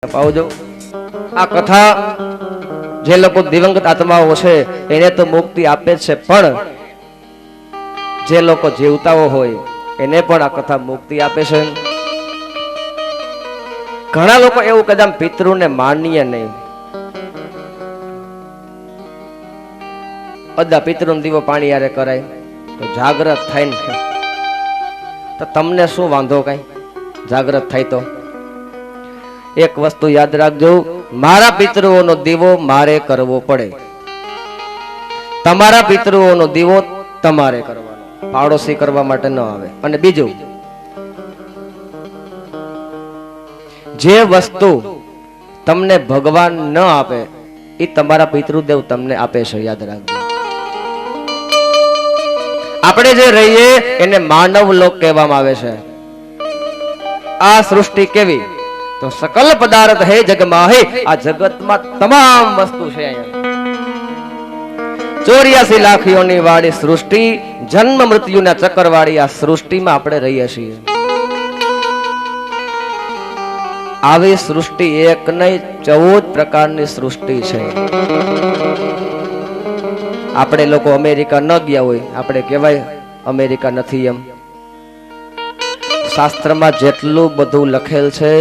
પાવજો આ કથા જે લોકો દિવંગત આત્માઓ છે એને તો મુક્તિ આપે છે, પણ જે લોકો જીવતાઓ હોય એને પણ આ કથા મુક્તિ આપે છે. ઘણા લોકો એવું કદાચ પિતૃને માનીએ નહીં, બધા પિતૃનો દીવો પાણી યારે કરાય તો જાગ્રત થાય ને, તો તમને શું વાંધો? કઈ જાગ્રત થાય તો એક વસ્તુ યાદ રાખજો, મારા પિતૃઓનો દીવો મારે કરવો પડે, તમારા પિતૃઓનો દીવો તમારે કરવાનો, પાડોશી કરવા માટે ન આવે. અને બીજું, જે વસ્તુ તમને ભગવાન ન આપે એ તમારા પિતૃદેવ તમને આપે છે, યાદ રાખજો. આપણે જે રહીએ એને માનવ લોક કહેવામાં આવે છે. આ સૃષ્ટિ કેવી? તો સકલ પદાર્થ હે જગમાં હે, આ જગતમાં તમામ વસ્તુ છે. 84 લાખ યોની વાળી સૃષ્ટિ, જન્મ મૃત્યુના ચક્કર વાળી આ સૃષ્ટિમાં આપણે રહીએ છીએ. આવી સૃષ્ટિ એક નહીં 14 પ્રકારની સૃષ્ટિ છે. આપણે લોકો અમેરિકા ન ગયા હોય, આપણે કહેવાય અમેરિકા નથી એમ. શાસ્ત્રમાં જેટલું બધું લખેલ છે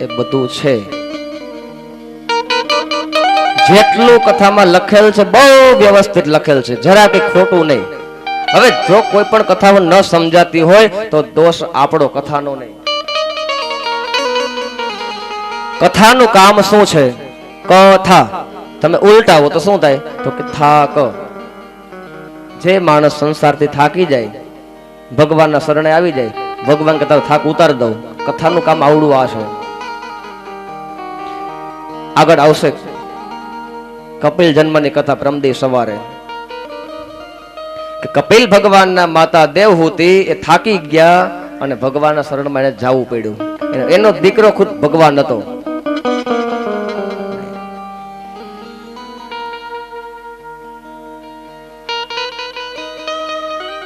એ બધું છે, જેટલું કથામાં લખેલ છે બહુ વ્યવસ્થિત લખેલ છે, જરા કઈ ખોટું નહીં. હવે જો કોઈ પણ કથા ન સમજાતી હોય તો દોષ આપણો, કથાનો નહીં. કથાનું કામ શું છે? કથા તમે ઉલટાવો તો શું થાય? તો કે થાક. જે માણસ સંસારથી થાકી જાય, ભગવાનના શરણે આવી જાય, ભગવાન કે તારો થાક ઉતાર દઉં. કથાનું કામ આવડું આ છે. આગળ આવશે કપિલ જન્મની કથા પરમદી સવારે, કે કપિલ ભગવાનના માતા દેવહૂતિ એ થાકી ગયા અને ભગવાનના શરણમાં એને જવું પડ્યું. એનો દીકરો ખુદ ભગવાન હતો.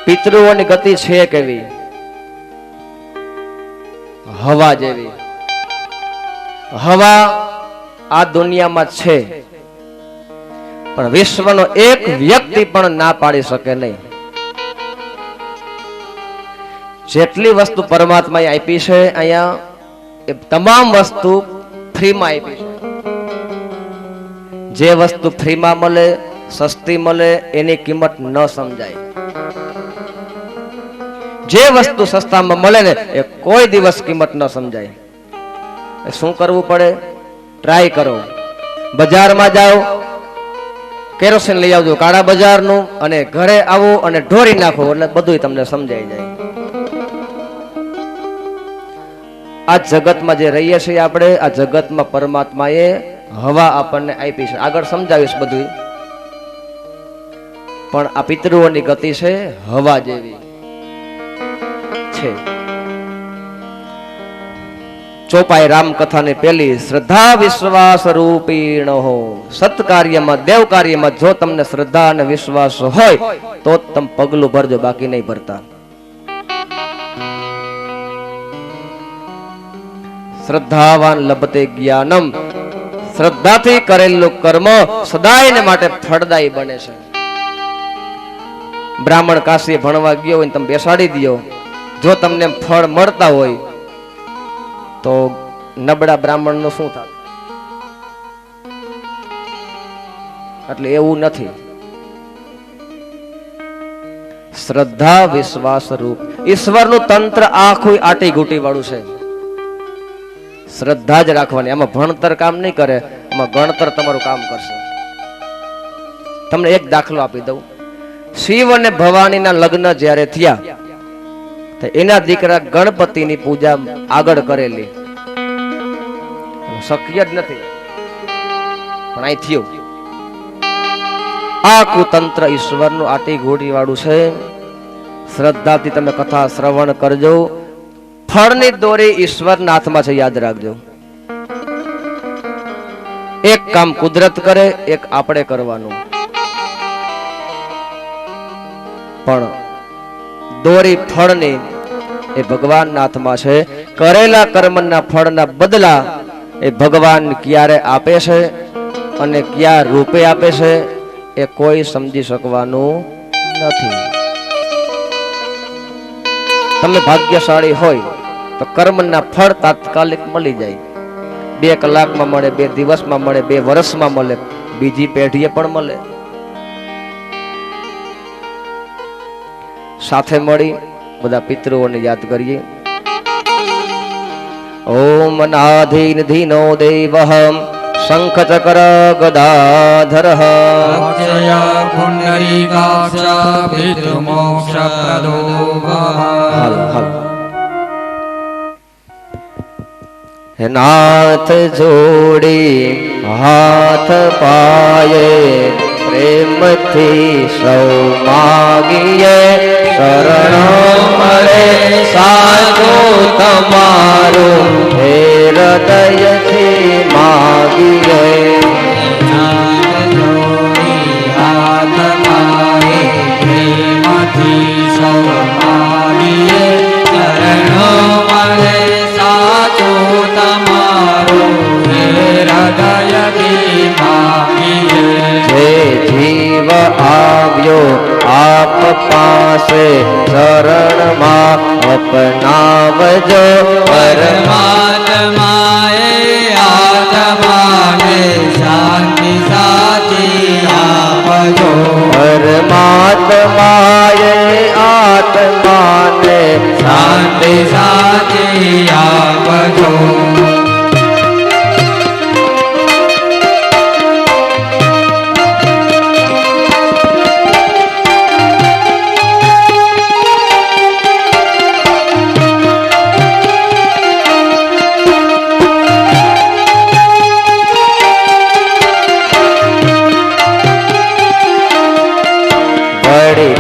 પિતૃઓની ગતિ છે કેવી? હવા જેવી. હવા આ દુનિયામાં છે, પણ વિશ્વનો એક વ્યક્તિ પણ ના પાડી શકે નહીં. જેટલી વસ્તુ પરમાત્માએ આપી છે અહીંયા, એ તમામ વસ્તુ ફ્રીમાં આપી છે. જે વસ્તુ ફ્રીમાં મળે, સસ્તી મળે, એની કિંમત ન સમજાય. જે વસ્તુ સસ્તામાં મળે ને એ કોઈ દિવસ કિંમત ન સમજાય. શું કરવું પડે? ટ્રાય કરો. બજારમાં જાઓ, કેરોસીન લઈ આવજો કાળા બજારનું, અને ઘરે આવો અને ઢોરી નાખો એટલે બધું તમને સમજાઈ જાય. આ જગતમાં જે રહીએ છીએ આપણે, આ જગતમાં પરમાત્માએ હવા આપણને આપી છે. આગળ સમજાવીશ બધું, પણ આ પિતૃઓની ગતિ છે હવા જેવી છે. ચોપાઈ રામકથાની પેલી, શ્રદ્ધા વિશ્વાસ રૂપીણ હો. સત્કાર્યમાં, દેવ કાર્યમાં જો તમને શ્રદ્ધા અને વિશ્વાસ હોય તો તમે પગલું ભરજો, બાકી નહીં ભરતા. શ્રદ્ધાવાન લભતે જ્ઞાનમ. શ્રદ્ધાથી કરેલું કર્મ સદાયને માટે ફળદાયી બને છે. બ્રાહ્મણ કાશી ભણવા ગયો હોય તમે બેસાડી દો, જો તમને ફળ મળતા હોય તો નબળા બ્રાહ્મણ નું શું થાય? એટલે એવું નથી. શ્રદ્ધા વિશ્વાસ રૂપ ઈશ્વરનું તંત્ર આખું આટી ઘૂટી વાળું છે. શ્રદ્ધા જ રાખવાની. આમાં ભણતર કામ નહીં કરે, આમાં ગણતર તમારું કામ કરશે. તમને એક દાખલો આપી દઉં. શિવ અને ભવાનીના લગ્ન જ્યારે થયા, એના દીકરા ગણપતિની પૂજા આગળ કરેલી. શક્ય જ નથી, પણ અહીં થયું. આ કુતંત્ર ઈશ્વરનું આટી ઘોડી વાળું છે. શ્રદ્ધાથી તમે કથા શ્રવણ કરજો. ફળની દોરી ઈશ્વરના હાથમાં છે, યાદ રાખજો. એક કામ કુદરત કરે, એક આપણે કરવાનું. પણ દોરી ફળની એ ભગવાનના હાથમાં છે. કરેલા કર્મના ફળના બદલા એ ભગવાન ક્યારે આપે છે અને કયા રૂપે આપે છે એ કોઈ સમજી શકવાનું નથી. તમે ભાગ્યશાળી હોય તો કર્મના ફળ તાત્કાલિક મળી જાય. 2 કલાકમાં મળે, 2 દિવસમાં મળે, 2 વર્ષમાં મળે, બીજી પેઢીએ પણ મળે. સાથે મળી બધા પિતૃઓને યાદ કરીએ. ઓમ નાધીન ધીનો દેવઃ શંખ ચક્ર ગદાધરઃ પુંડરીકાક્ષ પિતૃમોક્ષ પ્રદો ભવ. હે નાથ જોડી હાથ પાયે પ્રેમથી સૌ માગીએ શરણ મળે સાચું તમારું હે હૃદયથી માગીએ. હાથ મારે પ્રેમથી સૌ માગીએ શરણ મળે સાચું તમારું હે હૃદયથી માગીએ. જે જીવ આવ્યો આપ પાસે શરણમાં અપનાવજો પરમાત્માએ આત્માને શાંતિ સાચી આપજો. પરમાત્માએ આત્માને શાંતિ સાચી આપજો.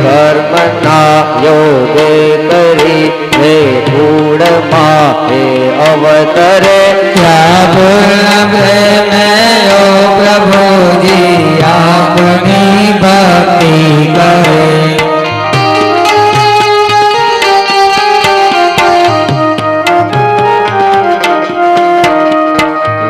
કર્મના યોગે કરી હે કુળમાં હે અવતરે પૂર્ણ પ્રેમે ઓ પ્રભુજી આપની ભક્તિ કરે.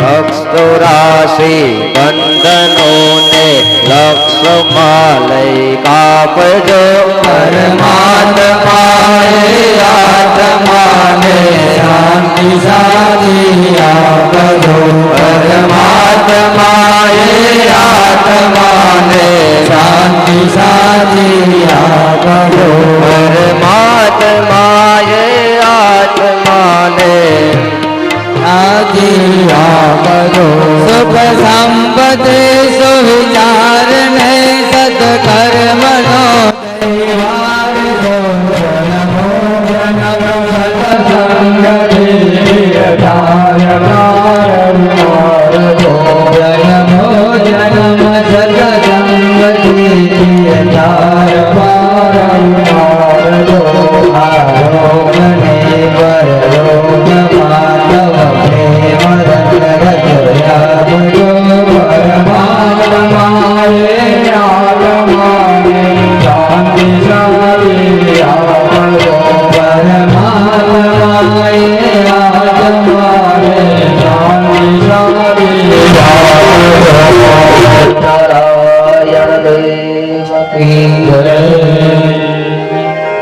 લક્ષ 84 બંધનોને લક્ષમાં લઈ કાપજો. પરમાત્માએ આત્માને શાંતિ સાચી આપજો. પરમાત્માએ આત્માને શાંતિ સાચી આપજો. પરમાત્માએ આત્માને સાચી આપજો. સુખ સંપત્તિ સુવિચાર ને સત્કર્મનો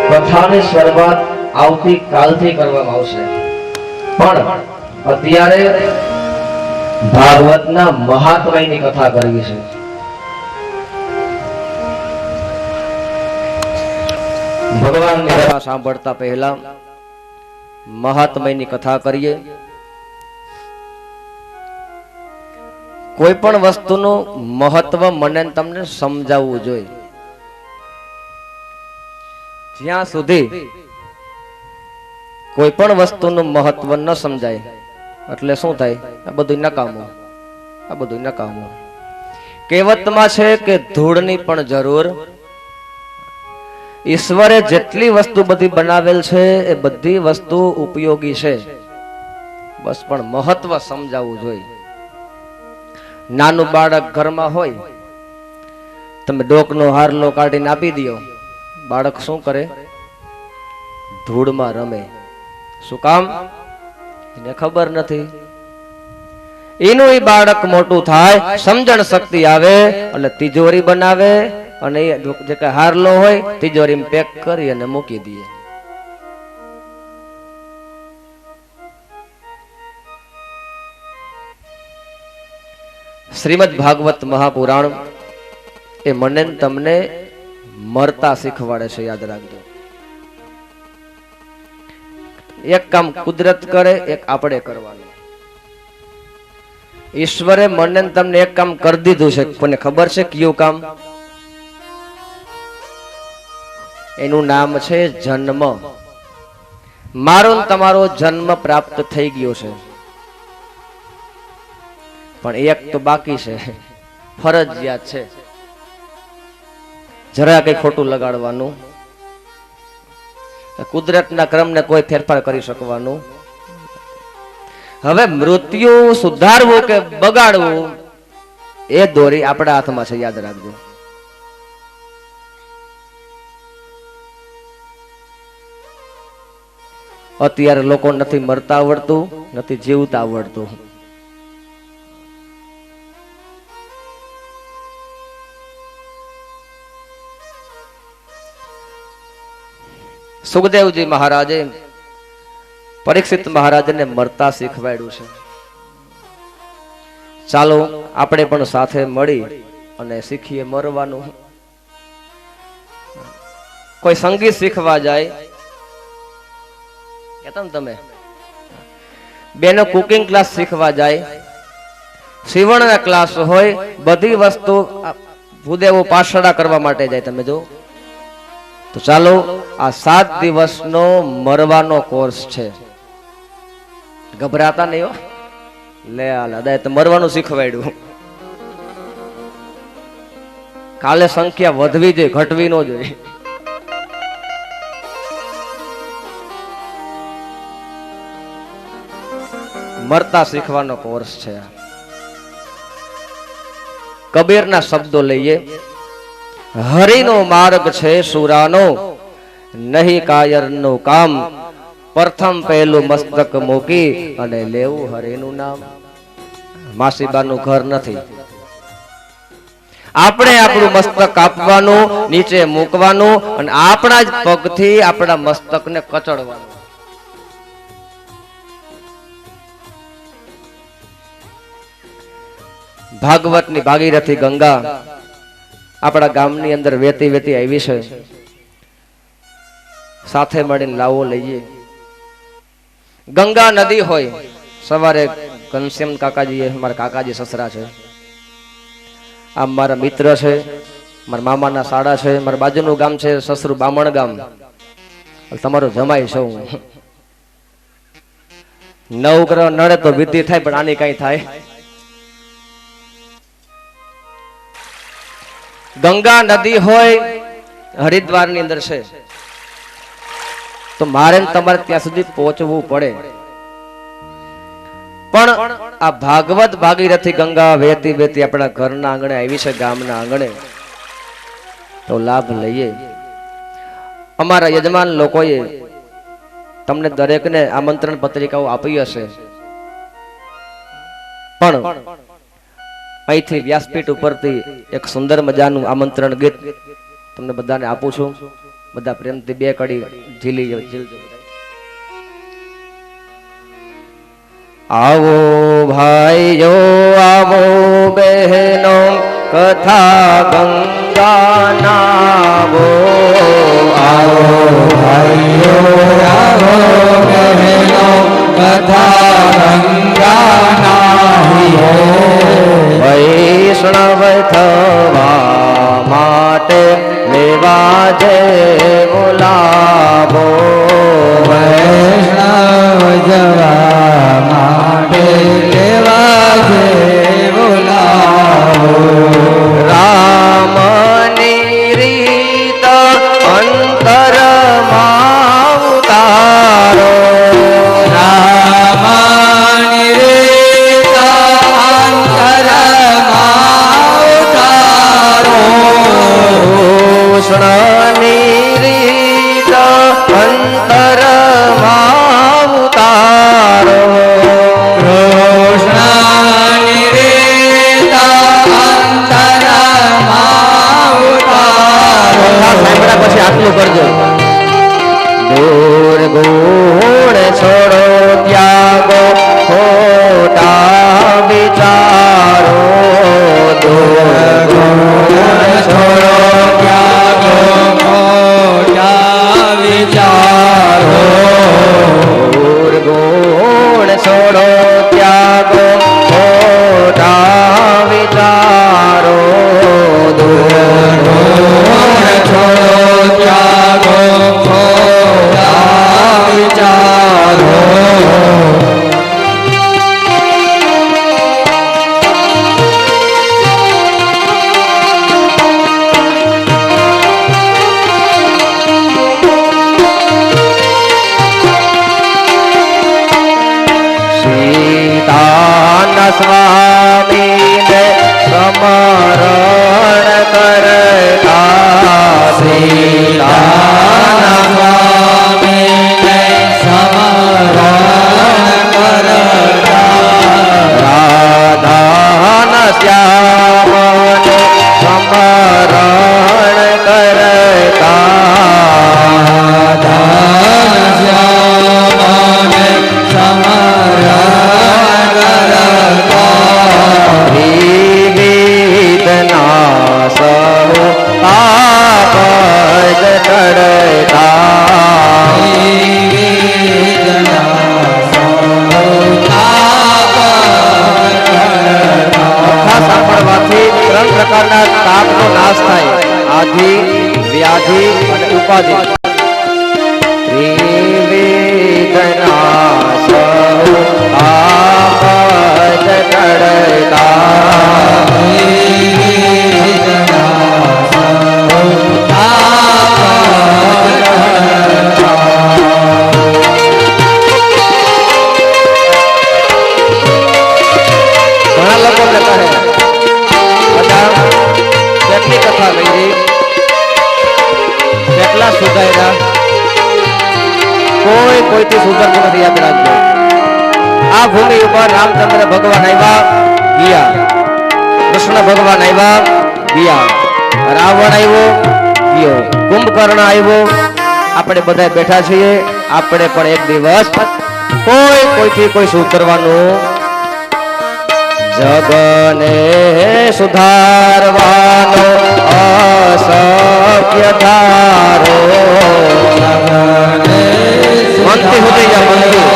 કથાની શરૂઆત આવતી કાલથી કરવામાં આવશે, પણ અત્યારે ભાગવતના મહાત્મયની કથા કરવી છે. ભગવાનની કથા સાંભળતા પહેલા મહાત્મયની કથા કરીએ. કોઈ પણ વસ્તુનું મહત્વ મને તમને સમજાવવું જોઈએ. જ્યાં સુધી કોઈ પણ વસ્તુનું મહત્વ ન સમજાય એટલે શું થાય? આ બધું નકામું, આ બધું નકામું. કહેવતમાં છે કે ધૂળની પણ જરૂર. ઈશ્વરે જેટલી વસ્તુ બધી બનાવેલ છે એ બધી વસ્તુ ઉપયોગી છે, બસ પણ મહત્વ સમજાવવું જોઈએ. નાનું બાળક ઘરમાં હોય, તમે ડોકનો હારલો કાઢીને આપી દો, બાળક શું કરે? ધૂળમાં રમે. શું કામ? એને ખબર નથી. એનું એ બાળક મોટું થાય, સમજણ શક્તિ આવે એટલે તિજોરી બનાવે અને એ જે કઈ હારલો હોય તિજોરીમાં પેક કરી અને મૂકી દે. શ્રીમદ ભાગવત મહાપુરાણ એ મને તમને મરતા શીખવાડે છે, યાદ રાખજો. એક કામ કુદરત કરે, એક આપણે કરવાનું. ઈશ્વરે મને તમને એક કામ કરી દીધું છે, કોને ખબર છે કયું કામ? એનું નામ છે જન્મ. મારો ને તમારો જન્મ પ્રાપ્ત થઈ ગયો છે, પણ એક તો બાકી છે, ફરજિયાત છે. જરા કઈ ખોટું લગાડવાનું, કુદરતના ક્રમને કોઈ ફેરફાર કરી શકવાનું. હવે મૃત્યુ સુધારવું કે બગાડવું એ દોરી આપણા હાથમાં છે, યાદ રાખજો. અત્યારે લોકો નથી મરતા આવડતું, નથી જીવતા આવડતું. સુખદેવજી મહારાજે પરીક્ષિત મહારાજને મરતા શીખવાડ્યું છે. ચાલો આપણે પણ સાથે મળી અને શીખીએ મરવાનું. કોઈ સંગીત શીખવા જાય, કેતા ને તમે બેનો કુકિંગ ક્લાસ શીખવા જાય, સીવણના ક્લાસ હોય, બધી વસ્તુ ભૂદેવો પાછડા કરવા માટે જાય. તમે જો તો ચાલો આ 7 દિવસનો મરવાનો કોર્સ છે. ગભરાતા નહીં હો. લે આલા તો મરવાનું શીખવાડ્યું. કાલે સંખ્યા વધવી જોઈએ, ઘટવી ન જોઈએ. મરતા શીખવાનો કોર્સ છે. કબીરના શબ્દો લઈએ. હરિનો માર્ગ છે સુરાનો, નહીં કાયરનું કામ. પ્રથમ પહેલું મસ્તક મૂકી અને લેવું હરિનું નામ. માસીબાનું ઘર નથી. આપણે આપણું મસ્તક આપવાનું, નીચે મૂકવાનું અને આપણા જ પગથી આપણા મસ્તકને કચડવાનું. ભાગવતની ભાગીરથી ગંગા આપણા ગામની અંદર વેતી વેતી આવી છે. સાથે મળીને લાવો લઈએ. ગંગા નદી હોય, સવારે ઘનશ્યામ કાકાજી, મારા કાકાજી સસરા છે, આ મારા મિત્ર છે, મારા મામાના સાડા છે, મારા બાજુનું ગામ છે સસરું બામણ ગામ, તમારો જમાઈ છું. નવગ્રહ નડે તો વિધિ થાય, પણ આની કઈ થાય. ગંગા નદી હોય, હરિદ્વાર ની અંદર છે, તો મારે તમારે ત્યાં સુધી પહોંચવું પડે. પણ આ ભાગવત ભાગીરથી ગંગા વેતી વેતી આપણા ઘરના આંગણે આવી છે, ગામના આંગણે, તો લાભ લઈએ. અમારા યજમાન લોકોએ તમને દરેકને આમંત્રણ પત્રિકાઓ આપી હશે, પણ અહીંથી વ્યાસપીઠ ઉપરથી એક સુંદર મજાનું આમંત્રણ ગીત તમને બધાને આપું છું. બધા પ્રેમથી 2 કડી ઝીલજો. આવો ભાઈઓ, આવો બહેનો, કથા ગંગાના. આવો ભાઈઓ, આવો બહેનો, કથા ગંગાના. વૈષ્ણવ થવા માટે લેવા જે બોલાવો. વૈષ્ણવ જવા માટે લેવા જે બોલાવો. રામની રીત અંતરમાં ઉતારો. રામની રીત અંતરમાં સ્મરણ કરતા સીતાના સ્વામીને સ્મરણ કરતા રાધાના શ્યામને સ્મરણ કરતા શ્યામને સ્મરણ કરતા વિવિધના સૌ તાપ જ ટળતા કથા સાંભળવાથી ત્રણ પ્રકારના તાપનો નાશ થાય: આધિ, વ્યાધિ અને ઉપાધિ. ત્રિવિધના સૌ તાપ જ ટળતા ઘણા લોકો કહેતા હે બધા કેટલી કથા કરી કેટલા સુધાર્યા, કોઈથી સુધરતું નથી. યાદ રાખજો, આ ભૂમિ ઉપર રામચંદ્ર ભગવાન આવ્યા ગયા, કૃષ્ણ ભગવાન આવ્યા ગયા, રાવણ આવ્યો ગયો, કુંભકર્ણ આવ્યો, આપણે બધા બેઠા છીએ. આપણે પણ એક દિવસ કોઈથી કોઈ સુધરવાનું. જગને સુધારવાનો અશક્ય ધારો મનથી સુધી જા મનથી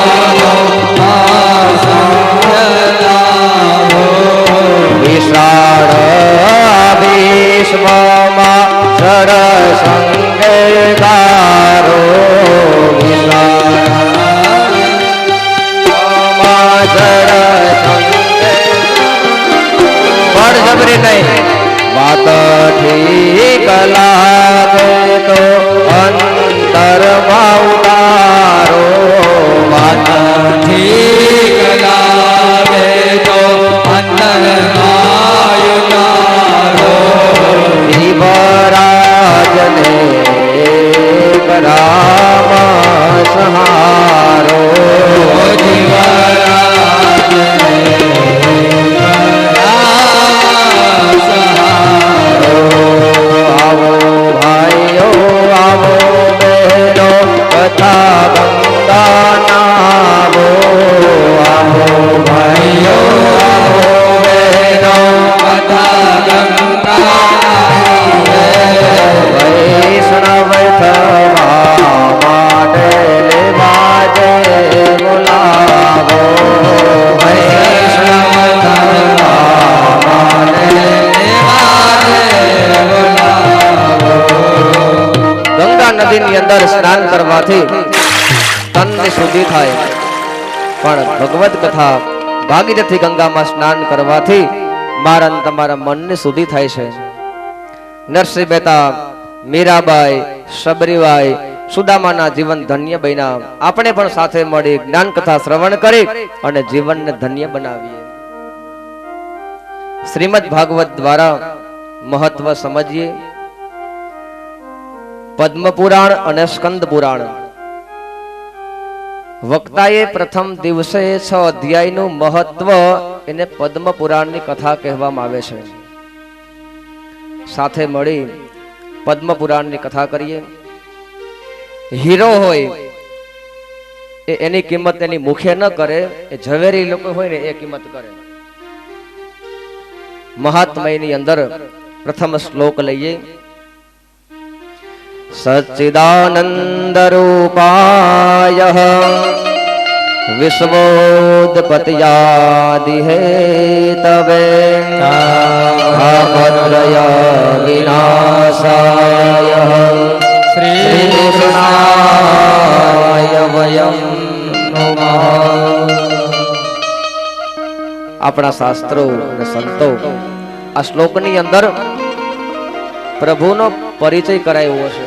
વિશાળ ભીષ્મમાં જડ સંગે ગારો વિશાળમાં જડ સંગે બળજબરી નહીં. વાત ઠીક લાગે તો અંતરમાં ઉતારો, વાત ઠીક લાગે તો અંતરમાં ઉતારો. જીવરાજને રામ સહારો, આવો ભાઈઓ આવો બહેનો કથા ગંગા નાવો, આવો ભાઈઓ આવો બહેનો કથા ગંગા વૈષ્ણવ થવા માટે લેવા જે બોલાવો, વૈષ્ણવ થવા માટે ગંગા નદીની અંદર સ્નાન કરવાથી તનની શુદ્ધિ થાય, પણ ભગવત કથા ભાગીરથી ગંગામાં સ્નાન કરવાથી મારા અને તમારા મનની શુદ્ધિ થાય છે. નરસિંહ મહેતા, મીરાબાઈ, શબરીબાઈ, સુદામાના જીવન ધન્ય બન્યા. આપણે પણ સાથે મળી જ્ઞાન કથા શ્રવણ કરી અને જીવનને ધન્ય બનાવીએ. શ્રીમદ ભાગવત દ્વારા મહત્વ સમજીએ. પદ્મ પુરાણ અને સ્કંદ પુરાણ. વક્તાએ પ્રથમ દિવસે 6 અધ્યાયનું મહત્વ એને પદ્મ પુરાણની કથા કહેવામાં આવે છે. સાથે મળી પદ્મ પુરાણની કથા કરીએ. હીરો હોય એની કિંમત એની મુખે ન કરે, એ ઝવેરી લોકો હોય ને એ કિંમત કરે. મહાત્મયની અંદર પ્રથમ શ્લોક લઈએ. સચ્ચિદાનંદ રૂપાય વિશ્વોદપત્યાદિ હેતવે તાપત્રય વિનાશાય શ્રી કૃષ્ણાય વયમ નમઃ. આપણા શાસ્ત્રો અને સંતો આ શ્લોકની અંદર પ્રભુનો પરિચય કરાયો છે.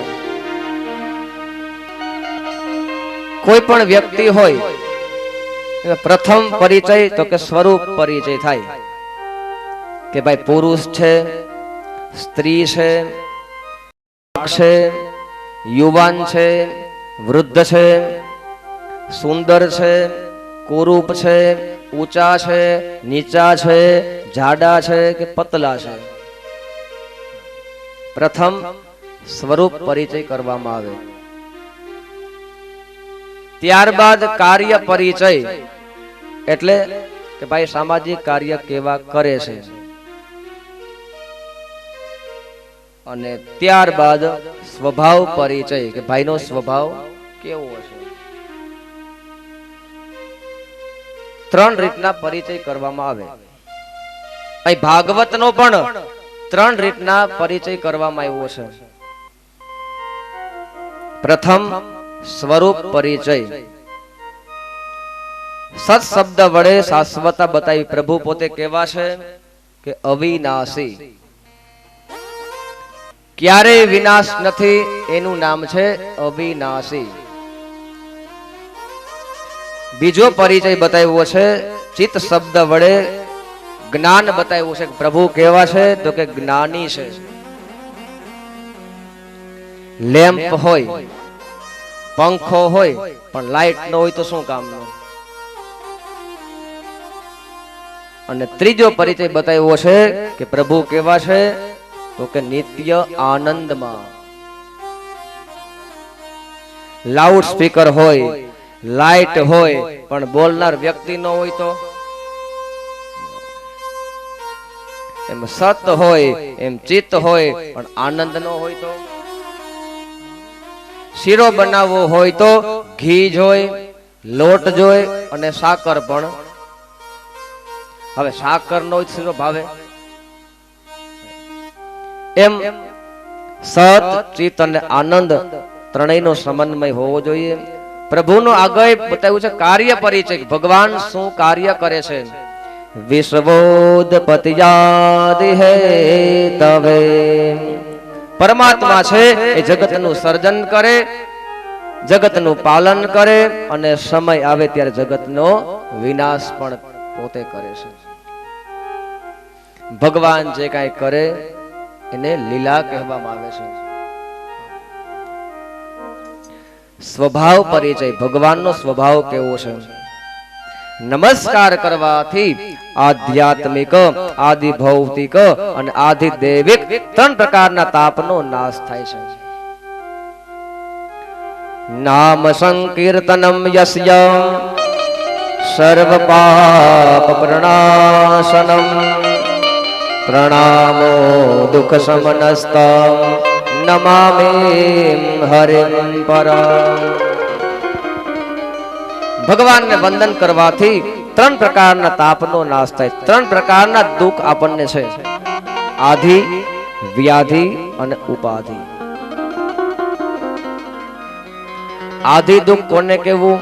કોઈ પણ વ્યક્તિ હોય પ્રથમ પરિચય તો કે સ્વરૂપ પરિચય થાય. કે ભાઈ પુરુષ છે, સ્ત્રી છે, છે, યુવાન છે, વૃદ્ધ છે, સુંદર છે, કુરૂપ છે, ઊંચા છે, નીચા છે, જાડા છે કે પતલા છે. પ્રથમ સ્વરૂપ પરિચય કરવામાં આવે, ત્યારબાદ કાર્ય પરિચય, એટલે કે ભાઈ સામાજિક કાર્ય કેવા કરે છે, અને ત્યારબાદ સ્વભાવ પરિચય કે ભાઈનો સ્વભાવ કેવો છે. ત્રણ રીતના પરિચય કરવામાં આવે. અહીં ભાગવતનો પણ ત્રણ રીતના પરિચય કરવામાં આવ્યો છે. પ્રથમ સ્વરૂપ પરિચય, સત શબ્દ વડે શાશ્વતા બતાવી. પ્રભુ પોતે કેવા છે કે અવિનાશી, ક્યારેય વિનાશ નથી, એનું નામ છે અવિનાશી. બીજો પરિચય બતાવ્યો છે ચિત્ત શબ્દ વડે જ્ઞાન બતાવ્યું છે. પ્રભુ કેવા છે તો કે જ્ઞાની છે. લેમ્પ હોય, પંખો હોય, પણ લાઈટ ન હોય તો શું કામનું. અને ત્રીજો પરિચય બતાવ્યો છે કે પ્રભુ કેવા છે તો કે નિત્ય આનંદમાં. લાઉડ સ્પીકર હોય, લાઈટ હોય, પણ બોલનાર વ્યક્તિ ન હોય તો, એમ સત હોય, એમ ચિત્ત હોય, પણ આનંદ ન હોય તો. શીરો બનાવવો હોય તો ઘી જોઈ, લોટ જોઈ અને સાકર પણ. હવે સાકર નો શીરો ભાવે. એમ સત, ચિત્ત અને આનંદ ત્રણેયનો સમન્વય હોવો જોઈએ. પ્રભુનો આગળ બતાવ્યું છે કાર્ય પરિચય, ભગવાન શું કાર્ય કરે છે. વિશ્વોદપતિયાદિ હે તવે, પરમાત્મા છે એ જગતનું સર્જન કરે, જગતનું પાલન કરે, અને સમય આવે ત્યારે જગતનો વિનાશ પણ પોતે કરે છે. ભગવાન જે કાંઈ કરે એને લીલા કહેવામાં આવે છે. સ્વભાવ પરિચય, ભગવાનનો સ્વભાવ કેવો છે. નમસ્કાર કરવાથી આધ્યાત્મિક, આદિ ભૌતિક અને આદિ દૈવિક ત્રણ પ્રકારના તાપનો નાશ થાય છે. નામ સંકીર્તનમ યસ્ય સર્વ પાપ પ્રણાશનમ પ્રણામો દુઃખ સમનસ્તમ નમામિ હરિમ પરમ. ભગવાનને વંદન કરવાથી ત્રણ પ્રકારના તાપનો નાશ થાય. ત્રણ પ્રકારના દુઃખ આપણને છે, આધિ, વ્યાધિ અને ઉપાધિ. આધિ દુઃખ કોને કેવું,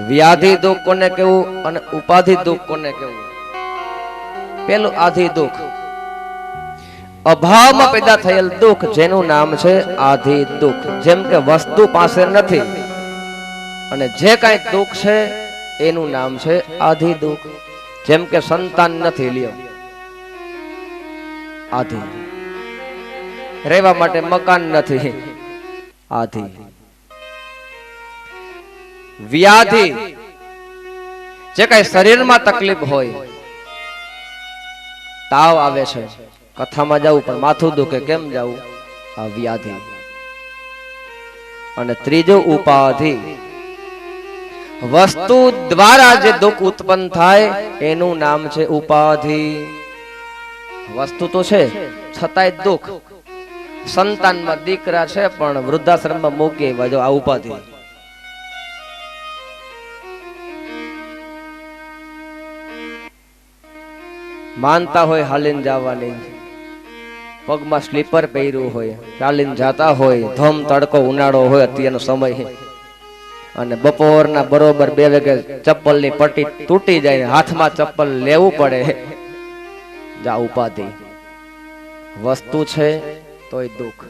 વ્યાધિ દુઃખ કોને કેવું, અને ઉપાધિ દુઃખ કોને કેવું. પેલું આધિ દુઃખ, અભાવમાં પેદા થયેલ દુઃખ, જેનું નામ છે આધિ દુઃખ. જેમ કે વસ્તુ પાસે નથી અને જે કાંઈ દુઃખ છે એનું નામ છે આધિ દુઃખ. જેમ કે સંતાન નથી, લ્યો આધિ. રહેવા માટે મકાન નથી, આધિ. વ્યાધિ, જે કાંઈ શરીરમાં તકલીફ હોય, તાવ આવે છે, કથામાં જવું પણ માથું દુખે, કેમ જવું, આ વ્યાધિ. અને ત્રીજો ઉપાધિ, વસ્તુ દ્વારા જે દુઃખ ઉત્પન્ન થાય એનું નામ છે ઉપાધિ. વસ્તુ તો છે છતાંય દુઃખ. સંતાનમાં દીકરા છે પણ વૃદ્ધાશ્રમમાં મૂકી આવ્યા, આ ઉપાધિ. માનતા હોય હાલીને જવાની, પગમાં સ્લીપર પહેર્યું હોય, ચાલીને જાતા હોય, ધમ તડકો ઉનાળો હોય અત્યારનો સમય, અને બપોરના બરોબર 2 વાગે ચપ્પલની પટ્ટી તૂટી જાય, હાથમાં ચપ્પલ લેવું પડે, જા ઉપાધિ. વસ્તુ છે તોય દુઃખ.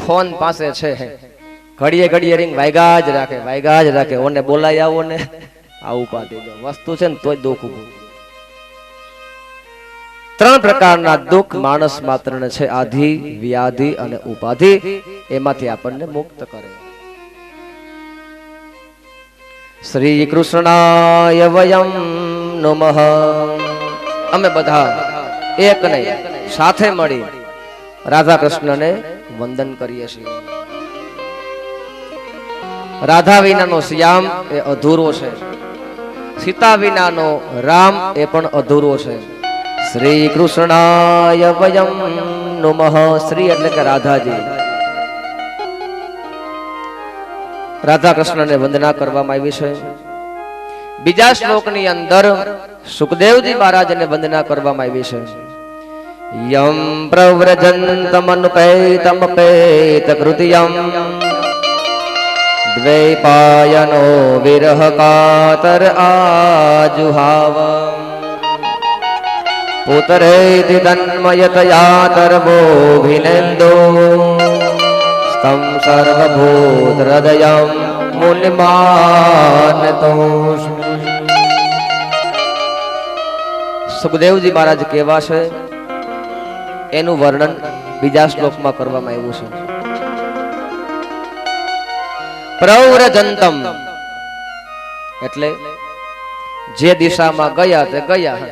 ફોન પાસે છે, ઘડીએ ઘડીએ રિંગ વાગ્યા જ રાખે, વાગ્યા જ રાખે. ઓને બોલાય આવો ને આ ઉપાધિ જો વસ્તુ છે ને તોય દુઃખ ઊભું. ત્રણ પ્રકારના દુઃખ માણસ માત્રને છે, આધિ, વ્યાધિ અને ઉપાધિ. એમાંથી આપણને મુક્ત કરે. શ્રી કૃષ્ણાય વયમ નમઃ. અમે બધા એક નહીં સાથે મળી રાધા કૃષ્ણને વંદન કરીએ છીએ. રાધા વિનાનો શ્યામ એ અધૂરો છે, સીતા વિનાનો રામ એ પણ અધૂરો છે. શ્રી કૃષ્ણાય વયમ નમઃ. શ્રી એટલે કે રાધાજી. રાધા કૃષ્ણને વંદના કરવામાં આવી છે. બીજા શ્લોકની અંદર સુખદેવજી મહારાજને વંદના કરવામાં આવી છે. યમ પ્રવ્રજંતમનુપૈતમપેત કૃતિયમ દ્વૈપાયનો વિરહ કાતર આજુહાવ પુતરેતિ તન્મયતયાતર્વોభిનેન્દો સ્તં સર્વભૂત હૃદયં મુનિમાનતોષ. સુખદેવજી મહારાજ કેવા છે એનું વર્ણન બીજા શ્લોકમાં કરવામાં આવ્યું છે. પ્રવ્રજંતમ એટલે જે દિશામાં ગયા તે ગયા,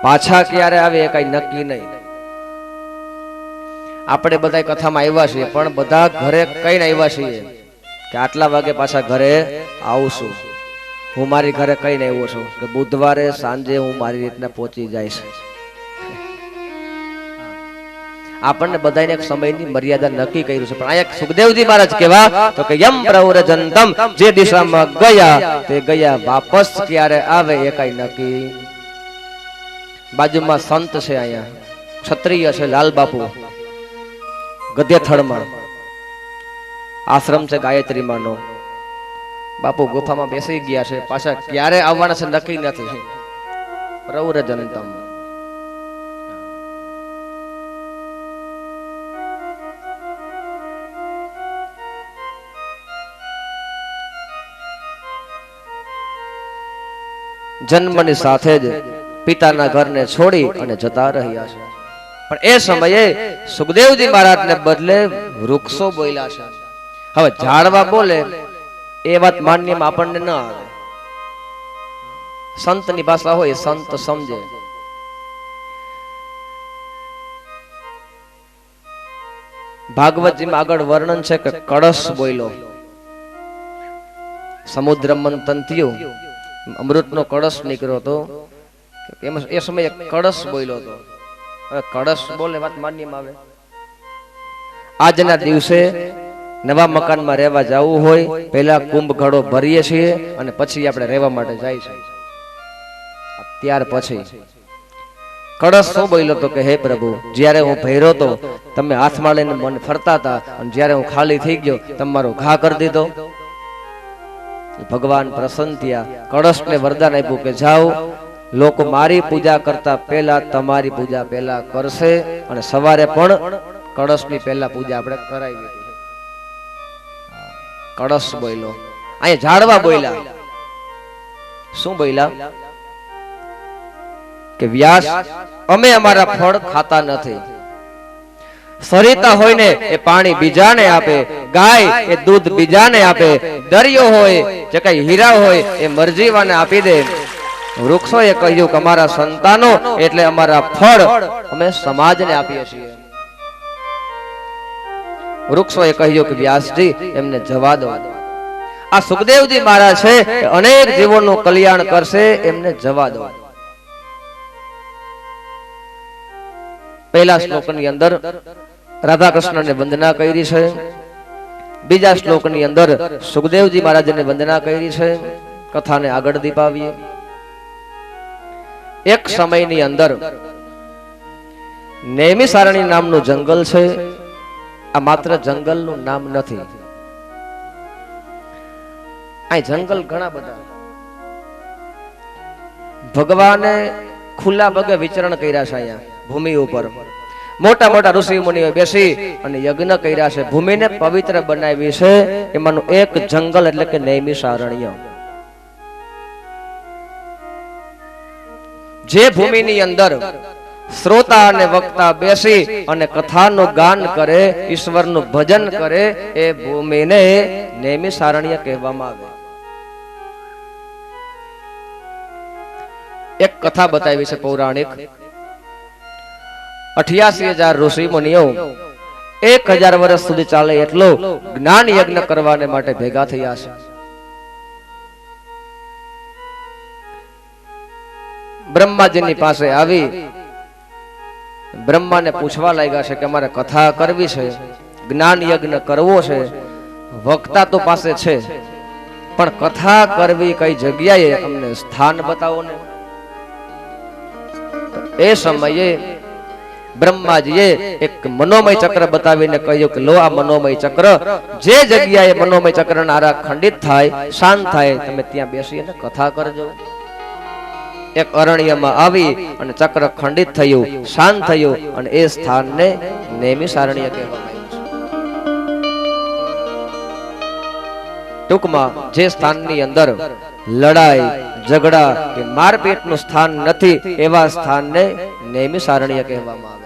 પાછા ક્યારે આવે એ કઈ નક્કી નહીં. આપણે બધા કથામાં આવ્યા છીએ પણ બધા ઘરે કઈને આવ્યા છીએ કે આટલા વાગે પાછા ઘરે આવશું. હું મારી ઘરે કઈને આવ્યો છું કે બુધવારે સાંજે હું મારી રીતના પહોંચી જઈશ. આપણને બધાને એક સમયની મર્યાદા નક્કી કર્યું છે, પણ અહીંયા સુખદેવજી મહારાજ કેવા તો કે યમ પ્રવ્રજંતમ, જે દિશામાં ગયા તે ગયા, વાપસ ક્યારે આવે એ કઈ નક્કી. બાજુમાં સંત છે, અહીંયા ક્ષત્રિય છે લાલ બાપુ ગધેથળમાં, આશ્રમ છે ગાયત્રીમાંનો. બાપુ ગુફામાં બેસી ગયા છે, પાછા ક્યારે આવવાના છે નક્કી નથી. પ્રવ્રજંતમ. જન્મની સાથે જ પિતાના ઘરને છોડી અને જતા રહ્યા છે. પણ એ સમયે સુખદેવજી મહારાજને બદલે વૃક્ષો બોલ્યા છે. હવે ઝાડવા બોલે એ વાત માન્યમાં આપણને ન આવે. સંતની ભાષા હોય સંત સમજે. ભાગવતજીમાં આગળ વર્ણન છે કે કળશ બોલ્યો. સમુદ્ર મંથન થયું, અમૃતનો કળશ નીકળ્યો હતો, એ સમયે કળશ બોલ્યો હતો. હવે કળશ બોલે વાત માન્યમાં આવે. આજના દિવસે નવા મકાનમાં રહેવા જવું હોય, પહેલા કુંભ ઘડો ભરીએ છીએ અને પછી આપણે રહેવા માટે જાય છે. ત્યાર પછી કળશ શું બોલ્યો હતો કે હે પ્રભુ, જ્યારે હું ભર્યો તો તમે હાથમાં લઈને મને ફરતા હતા, અને જ્યારે હું ખાલી થઈ ગયો તમારો ઘા કરી દીધો. ભગવાન પ્રસન્ન થયા, કળશને વરદાન આપ્યું કે જાઓ, લોકો મારી પૂજા કરતા પહેલા તમારી પૂજા પહેલા કરશે, અને સવારે પણ કળશની પહેલા પૂજા આપણે કરાવી હતી. કળશ બોલ્યો. અહીંયા ઝાડવા બોલ્યા. શું બોલ્યા કે વ્યાસ, અમે અમારા ફળ ખાતા નથી. સરિતા હોય ને એ પાણી બીજાને આપે, ગાય એ દૂધ બીજાને આપે, દરિયો હોય જે કઈ હીરા હોય એ મરજીવાને આપી દે. વૃક્ષોએ કહ્યું કે અમારા સંતાનો એટલે અમારા ફળ અમે સમાજને આપીએ છીએ. વૃક્ષોએ કહ્યું કે વ્યાસજી એમને જવા દો. આ સુખદેવજી મહારાજ છે, અનેક જીવોનું કલ્યાણ કરશે, એમને જવા દો. પહેલા શ્લોકની અંદર રાધા કૃષ્ણને વંદના કરી છે. બીજા શ્લોકની અંદર સુખદેવજી મહારાજને વંદના કરી છે. કથાને આગળ દીપાવીએ. એક સમયની અંદર નૈમિષારણ્ય નામનું જંગલ છે. આ માત્ર જંગલનું નામ નથી, આ જંગલ ઘણા બધા. ભગવાને ખુલ્લા પગે વિચરણ કર્યા છે. અહીંયા ભૂમિ ઉપર મોટા મોટા ઋષિ મુનિઓ બેસી અને યજ્ઞ કર્યા છે. ભૂમિને પવિત્ર બનાવી છે. એમાંનું એક જંગલ એટલે કે નૈમિષારણ્ય. જે ભૂમિની અંદર શ્રોતા અને વક્તા બેસી અને કથાનું ગાન કરે, ઈશ્વરનું ભજન કરે, એ ભૂમિને નૈમિષારણ્ય કહેવામાં આવે. એક કથા બતાવી છે પૌરાણિક. 88,000 ઋષિ મુનિઓ 1000 વર્ષ સુધી ચાલે એટલો જ્ઞાન યજ્ઞ કરવાને માટે ભેગા થયા છે. બ્રહ્માજીની પાસે આવી બ્રહ્માને પૂછવા લાગ્યા છે કે અમારે કથા કરવી છે, જ્ઞાન યજ્ઞ કરવો છે, વક્તા તો પાસે છે, પણ કથા કરવી કઈ જગ્યાએ અમને સ્થાન બતાવો ને. એ સમયે બ્રહ્માજીએ એક મનોમય ચક્ર બતાવીને કહ્યું કે લો આ મનોમય ચક્ર, જે જગ્યાએ મનોમય ચક્રના આરા ખંડિત થાય, શાંત થાય, તમે ત્યાં બેસીને કથા કરજો. એક અરણ્યમાં આવી અને ચક્ર ખંડિત થયું, શાંત થયું, અને એ સ્થાનને નૈમિષારણ્ય કહેવામાં આવ્યું છે. ટૂંકમાં જે સ્થાનની અંદર લડાઈ, ઝઘડા કે મારપીટનું સ્થાન નથી, એવા સ્થાનને નૈમિષારણ્ય કહેવામાં આવે.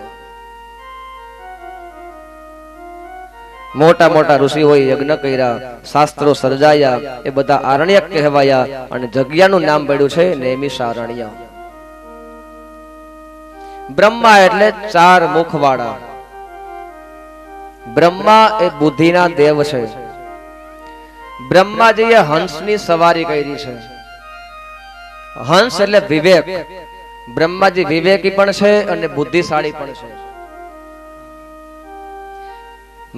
મોટા મોટા ઋષિઓએ યજ્ઞ કર્યા, શાસ્ત્રો સર્જાયા, એ બધા આરણ્યક કહેવાયા, અને જગ્યાનું નામ પડ્યું છે નૈમિષારણ્ય. બ્રહ્મા એટલે 4 મુખવાળા. બ્રહ્મા એ બુદ્ધિના દેવ છે. બ્રહ્માજીએ હંસની સવારી કરી છે. હંસ એટલે વિવેક. બ્રહ્માજી વિવેકી પણ છે અને બુદ્ધિશાળી પણ છે.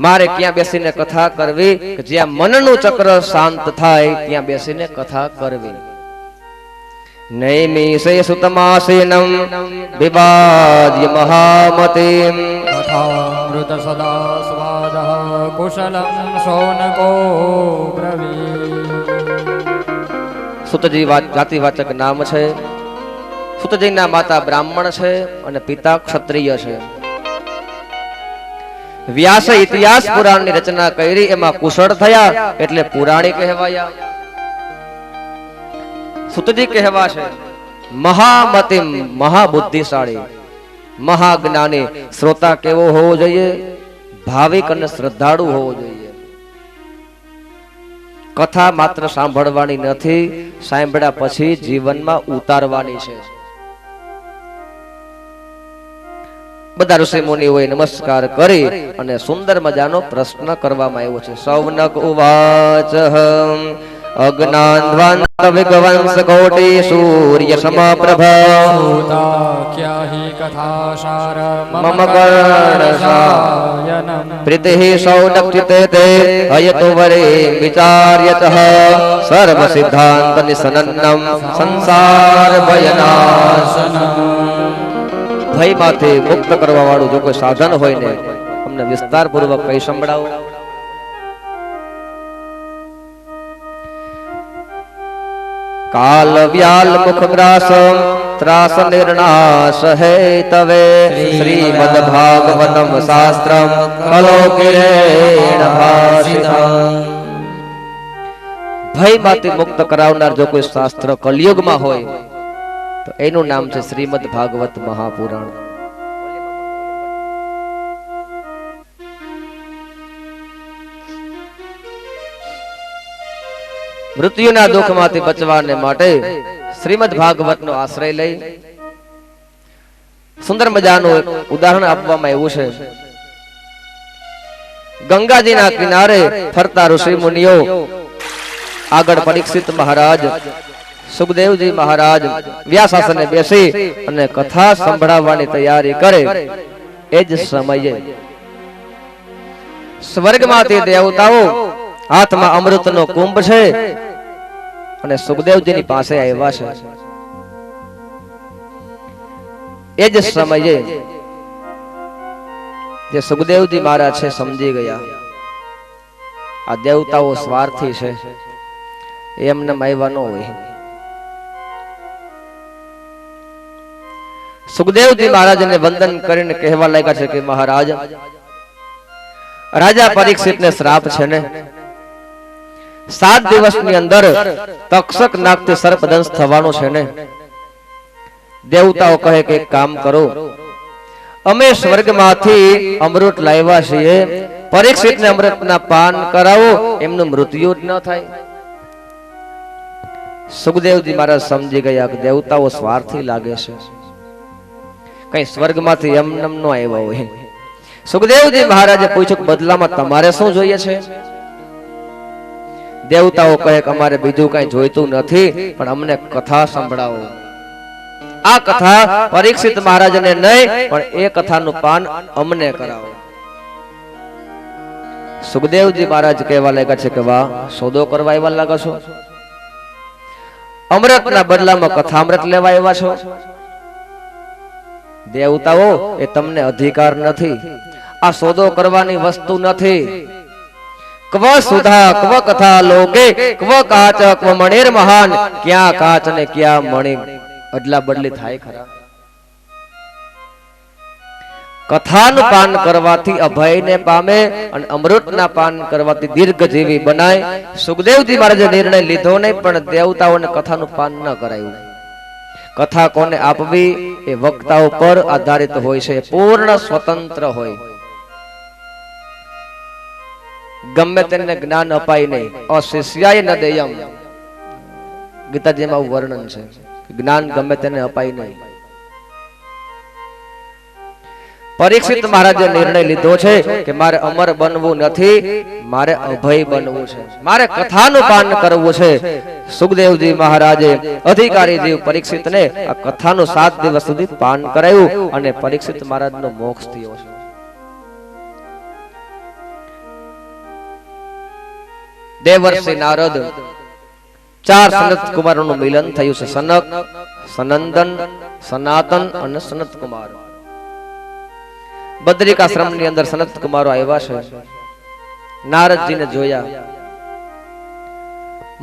મારે ક્યાં બેસીને કથા કરવી કે જ્યાં મનનું ચક્ર શાંત થાય ત્યાં બેસીને કથા કરવી. નૈમિષે સુતમાસેનમ વિવાદ્ય મહામતિમ કથામૃત સદા સ્વાદઃ કુશલં શૌનકો બ્રવીત. સુતજી જાતિવાચક નામ છે. સુતજીના માતા બ્રાહ્મણ છે અને પિતા ક્ષત્રિય છે. વ્યાસે ઇતિહાસ પુરાણની રચના કરી, એમાં કુશળ થયા એટલે પુરાણી કહેવાયા. સુતજી કહેવા છે મહામતિમ, મહાબુદ્ધિશાળી, મહાજ્ઞાની. શ્રોતા કેવો હોવો જોઈએ? ભાવિક અને શ્રદ્ધાળુ હોવો જોઈએ. કથા માત્ર સાંભળવાની નથી, સાંભળ્યા પછી જીવનમાં ઉતારવાની છે. બધા ઋષિ મુનિઓએ નમસ્કાર કરી અને સુંદર મજાનો પ્રશ્ન કરવામાં આવ્યો છે. સૌનક ઉવાચ અજ્ઞાનધ્વાંત વિગવંશ કોટિ સૂર્ય સમપ્રભા ક્યાહિ કથાસાર મમ કર્ણશાયનમ પ્રીતિઃ સૌનક ચિતે તે અયતો વરે વિચાર્યતઃ સર્વ સિદ્ધાંત નિસનન્નમ સંસાર ભયનાશનમ. ભયમાંથી મુક્ત કરવા વાળું જો કોઈ સાધન હોય ને અમને વિસ્તાર પૂર્વક કઈ સંભળાવો. કાલ વ્યાલ મુખ ગ્રાસ ત્રાસ નિર્ણાશ હે તવે શ્રીમદ ભાગવતમ શાસ્ત્રમ કલોકિરેણ ભાષિતમ. ભયમાંથી મુક્ત કરાવનાર જો કોઈ શાસ્ત્ર કલયુગમાં હોય તો એનું નામ છે શ્રીમદ ભાગવત મહાપુરાણ. મૃત્યુના દુઃખમાંથી બચવાને માટે શ્રીમદ ભાગવતનો આશ્રય લઈ સુંદર મજાનું ઉદાહરણ આપવામાં આવ્યું છે. ગંગાજીના કિનારે ફરતા ઋષિ મુનિઓ, આગળ પરીક્ષિત મહારાજ, સુખદેવજી મહારાજ વ્યાસાસને બેસી અને કથા સંભળાવવાની તૈયારી કરે. એ જ સમયે સ્વર્ગમાંથી દેવતાઓ હાથમાં અમૃતનો કુંભ છે અને સુખદેવજીની પાસે આવ્યા છે. એ જ સમયે જે સુખદેવજી મહારાજ છે સમજી ગયા આ દેવતાઓ સ્વાર્થી છે, એમને આવ્યા ન હોય. સુખદેવજી મહારાજને વંદન કરીને કહેવા લાગ્યા છે કે મહારાજ, રાજા પરીક્ષિતને શ્રાપ છે ને, 7 દિવસની અંદર તક્ષક નાગથી સર્પદંશ થવાનો છે ને, દેવતાઓ કહે કે એક કામ કરો, અમે સ્વર્ગમાંથી અમૃત લાવ્યા છીએ, પરીક્ષિતને અમૃતના પાન કરાવો, એમનું મૃત્યુ જ ન થાય. સુખદેવજી મહારાજ સમજી ગયા કે દેવતાઓ સ્વાર્થી લાગે છે, કઈ સ્વર્ગમાંથી એમનેમ ન આવ્યા હોય. સુખદેવજી મહારાજે પૂછ્યું કે બદલામાં તમારે શું જોઈએ છે? દેવતાઓ કહે કે અમારે બીજું કઈ જોઈતું નથી, પણ અમને કથા સંભળાવો. આ કથા પરીક્ષિત મહારાજને નહીં, પણ એ કથાનું પાન અમને કરાવો. સુખદેવજી મહારાજ કહેવા લાગ્યા છે કે વાહ, સોદો કરવા આવ્યા લાગો છો? અમૃતના બદલામાં કથામૃત લેવા આવ્યા છો? દેવતાઓ, એ તમને અધિકાર નથી, આ સોદો કરવાની વસ્તુ નથી. ક્વ સુધા ક્વ કથા લોકે ક્વ કાચ ક્વ મણિર મહાન, ક્યાં કાચ ને ક્યાં મણિ અદલા બદલી થાય ખરા? કથાનું પાન કરવાથી અભયને પામે અને અમૃતના પાન કરવાથી દીર્ઘજીવી બનાય. સુખદેવજી મહારાજે નિર્ણય લીધો નહીં, પણ દેવતાઓને કથાનું પાન ન કરાયું. કથા કોને આપવી એ વક્તાઓ પર આધારિત હોય છે, પૂર્ણ સ્વતંત્ર હોય. ગમે તેને જ્ઞાન અપાય નહીં. અશિષ્યાય ન દેયમ, ગીતાજીમાં વર્ણન છે, જ્ઞાન ગમે તેને અપાય નહીં. પરીક્ષિત મહારાજે નિર્ણય લીધો છે કે મારે અમર બનવું નથી, મારે અભય બનવું છે, મારે કથાનું પાન કરવું છે. સુખદેવજી મહારાજે અધિકારી જીવ પરીક્ષિતને આ કથાનું 7 દિવસ સુધી પાન કરાયું અને પરીક્ષિત મહારાજનો મોક્ષ થયો છે. દેવર્ષિ નારદ 4 સનત કુમારોનું મિલન થયું છે. સનક, સનંદન, સનાતન અને સનત કુમાર. બદ્રિકાશ્રમ ની અંદર સનત કુમારો આવ્યા છે. નારદજીને જોયા,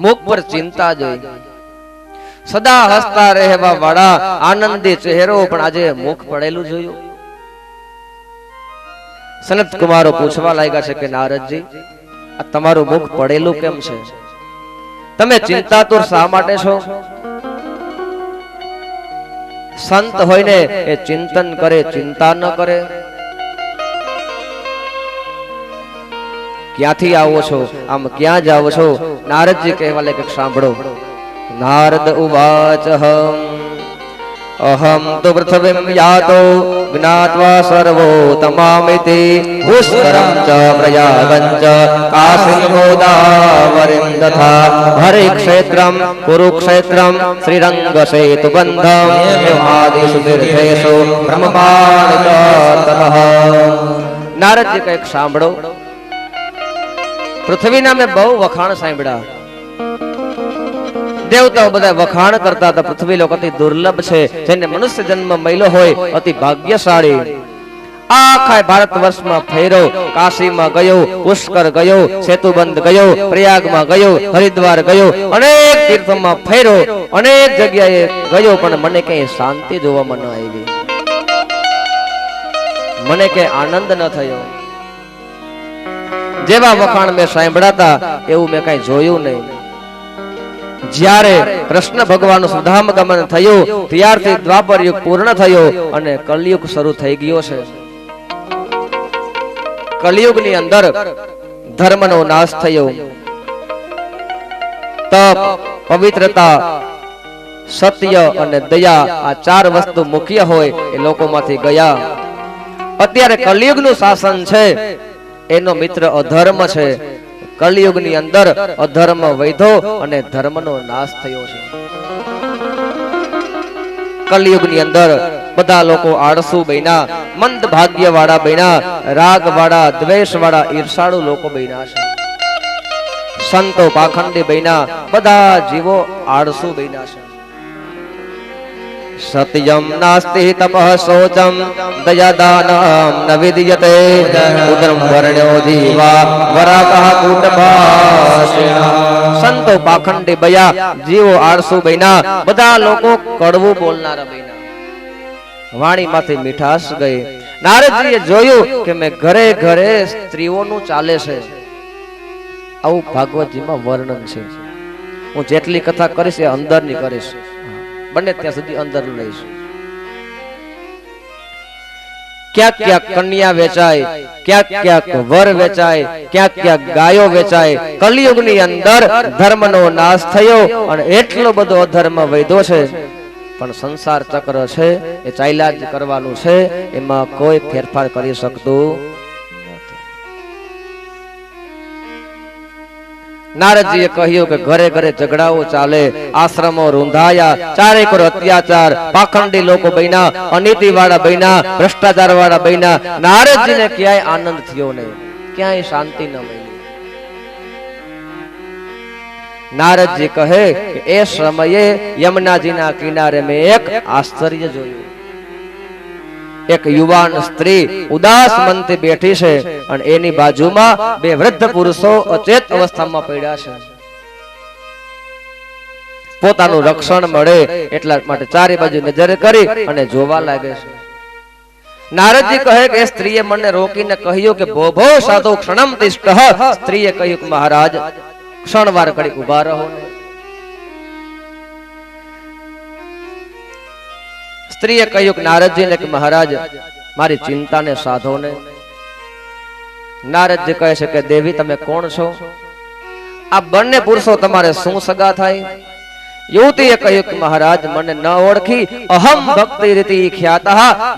મુખ પર ચિંતા જોઈ, સદા હસતા રહેવા વાળા આનંદી ચહેરો, પણ આજે મુખ પડેલું જોયું. સનત કુમારો પૂછવા લાગ્યા છે કે નારદજી, આ તમારું મુખ પડેલું કેમ છે? તમે ચિંતાતુર શા માટે છો? સંત હોય ને એ ચિંતન કરે, ચિંતા ન કરે. ક્યાંથી આવો છો? આમ ક્યાં જાઓ છો? નારદજી કહેવા લાગે, સાંભળો. નારદ ઉવાચ અહમ તો પૃથ્વીમ યાતો જ્ઞાત્વા સર્વોતમામિતિ પુષ્કરમ ચ પ્રયાગં ચ કાશીં ગોદાવરીં તથા હરિક્ષેત્રમ કુરુક્ષેત્રમ શ્રીરંગ સેતુબંધમ એવાદિષુ તીર્થેષુ બ્રહ્મપાણિ તતઃ. નારદજી કહે, સાંભળો, પૃથ્વીના મેં બહુ વખાણ સાંભળ્યા. દેવતાઓ બધા વખાણ કરતા હતા, પૃથ્વી લોક અતિ દુર્લભ છે, જેને મનુષ્ય જન્મ મળ્યો હોય અતિ ભાગ્યશાળી. આખા ભારત વર્ષમાં ફેરો, કાશીમાં ગયો, પુષ્કર ગયો, સેતુબંધ ગયો, પ્રયાગમાં ગયો, હરિદ્વાર ગયો, અનેક તીર્થોમાં ફેરો, અનેક જગ્યાએ ગયો, પણ મને કઈ શાંતિ જોવામાં ન આવી, મને કઈ આનંદ ન થયો. જેવા વખાણ મેં સાંભળાતા એવું મેં કઈ જોયું નહીં. જ્યારે કૃષ્ણ ભગવાનનું સુધામ ગમન થયું, ત્યારથી દ્વાપર યુગ પૂર્ણ થયો અને કલયુગ શરૂ થઈ ગયો છે. કલયુગની અંદર ધર્મનો નાશ થયો. તપ, પવિત્રતા, સત્ય અને દયા, આ 4 વસ્તુ મુખ્ય હોય એ લોકોમાંથી ગયા. અત્યારે કલયુગનું શાસન છે, એનો મિત્ર અધર્મ છે. કલયુગની અંદર અધર્મ વૈધો અને ધર્મનો નાશ થયો છે. કલયુગની અંદર બધા લોકો આળસુ બન્યા, મંદ ભાગ્ય વાળા બન્યા, રાગ વાળા, દ્વેષ વાળા, ઈર્ષાળુ લોકો બન્યા છે. સંતો પાખંડી બન્યા, બધા જીવો આળસુ બન્યા છે. સત્યમ નાસ્તિ તપઃ શોચમ દયાદાનમ ન વિદ્યતે ઉદરમ વર્ણ્યો જીવા વરાકઃ કૂટભાષિણઃ. સંતો પાખંડી બન્યા, જીવો આળસુ બન્યા, બધા લોકો કડવું બોલનારા બન્યા, વાણીમાંથી મીઠાશ ગઈ. નારદજીએ જોયું કે મેં ઘરે ઘરે સ્ત્રીઓનું ચાલે છે. આવું ભાગવતજીમાં વર્ણન છે. હું જેટલી કથા કરીશ એ અંદરની કરીશ, બને ત્યાં સુધી અંદર લઈશ. ક્યાંક ક્યાંક કન્યા વેચાય, ક્યાંક ક્યાંક વર વેચાય, ક્યાંક ક્યાંક ગાયો વેચાય. કલિયુગની અંદર ધર્મનો નાશ થયો અને એટલો બધો અધર્મ વધ્યો છે. પણ સંસાર ચક્ર છે એ ચાલ્યા જ કરવાનું છે, એમાં કોઈ ફેરફાર કરી શકતું નથી. નારદજીએ કહ્યું કે ઘરે ઘરે ઝઘડાઓ ચાલે, આશ્રમો રૂંધાયા, ચારે કોર અત્યાચાર, પાખંડી લોકો બન્યા, અનીતિ વાળા બન્યા, ભ્રષ્ટાચાર વાળા બન્યા. નારદજીને ક્યાંય આનંદ થયો નહીં, ક્યાંય શાંતિ ન મળી. નારદજી કહે કે એ સમયે યમુનાજીના કિનારે મેં એક આશ્ચર્ય જોયું. એક યુવાન સ્ત્રી ઉદાસ મનથી બેઠી છે અને એની બાજુમાં બે વૃદ્ધ પુરુષો અચેત અવસ્થામાં પડ્યા છે. પોતાનું રક્ષણ મળે એટલા માટે ચારે બાજુ નજર કરી અને જોવા લાગે છે. નારદજી કહે કે એ સ્ત્રીએ મને રોકીને કહ્યું કે ભો ભો સાધુ ક્ષણમ તિષ્ઠ. સ્ત્રીએ કહ્યું કે મહારાજ ક્ષણવાર ઘડી ઉભા રહો. સ્ત્રીએ કહ્યું કે નારદજીને કે મહારાજ મારી ચિંતાને સાધો ને. નારદજી કહે છે કે દેવી તમે કોણ છો? આ બંને પુરુષો તમારે શું સગા થાય? યુવતીએ કહ્યું કે મહારાજ મને ન ઓળખી અહમ ભક્તિ રીતિ ખ્યાતઃ.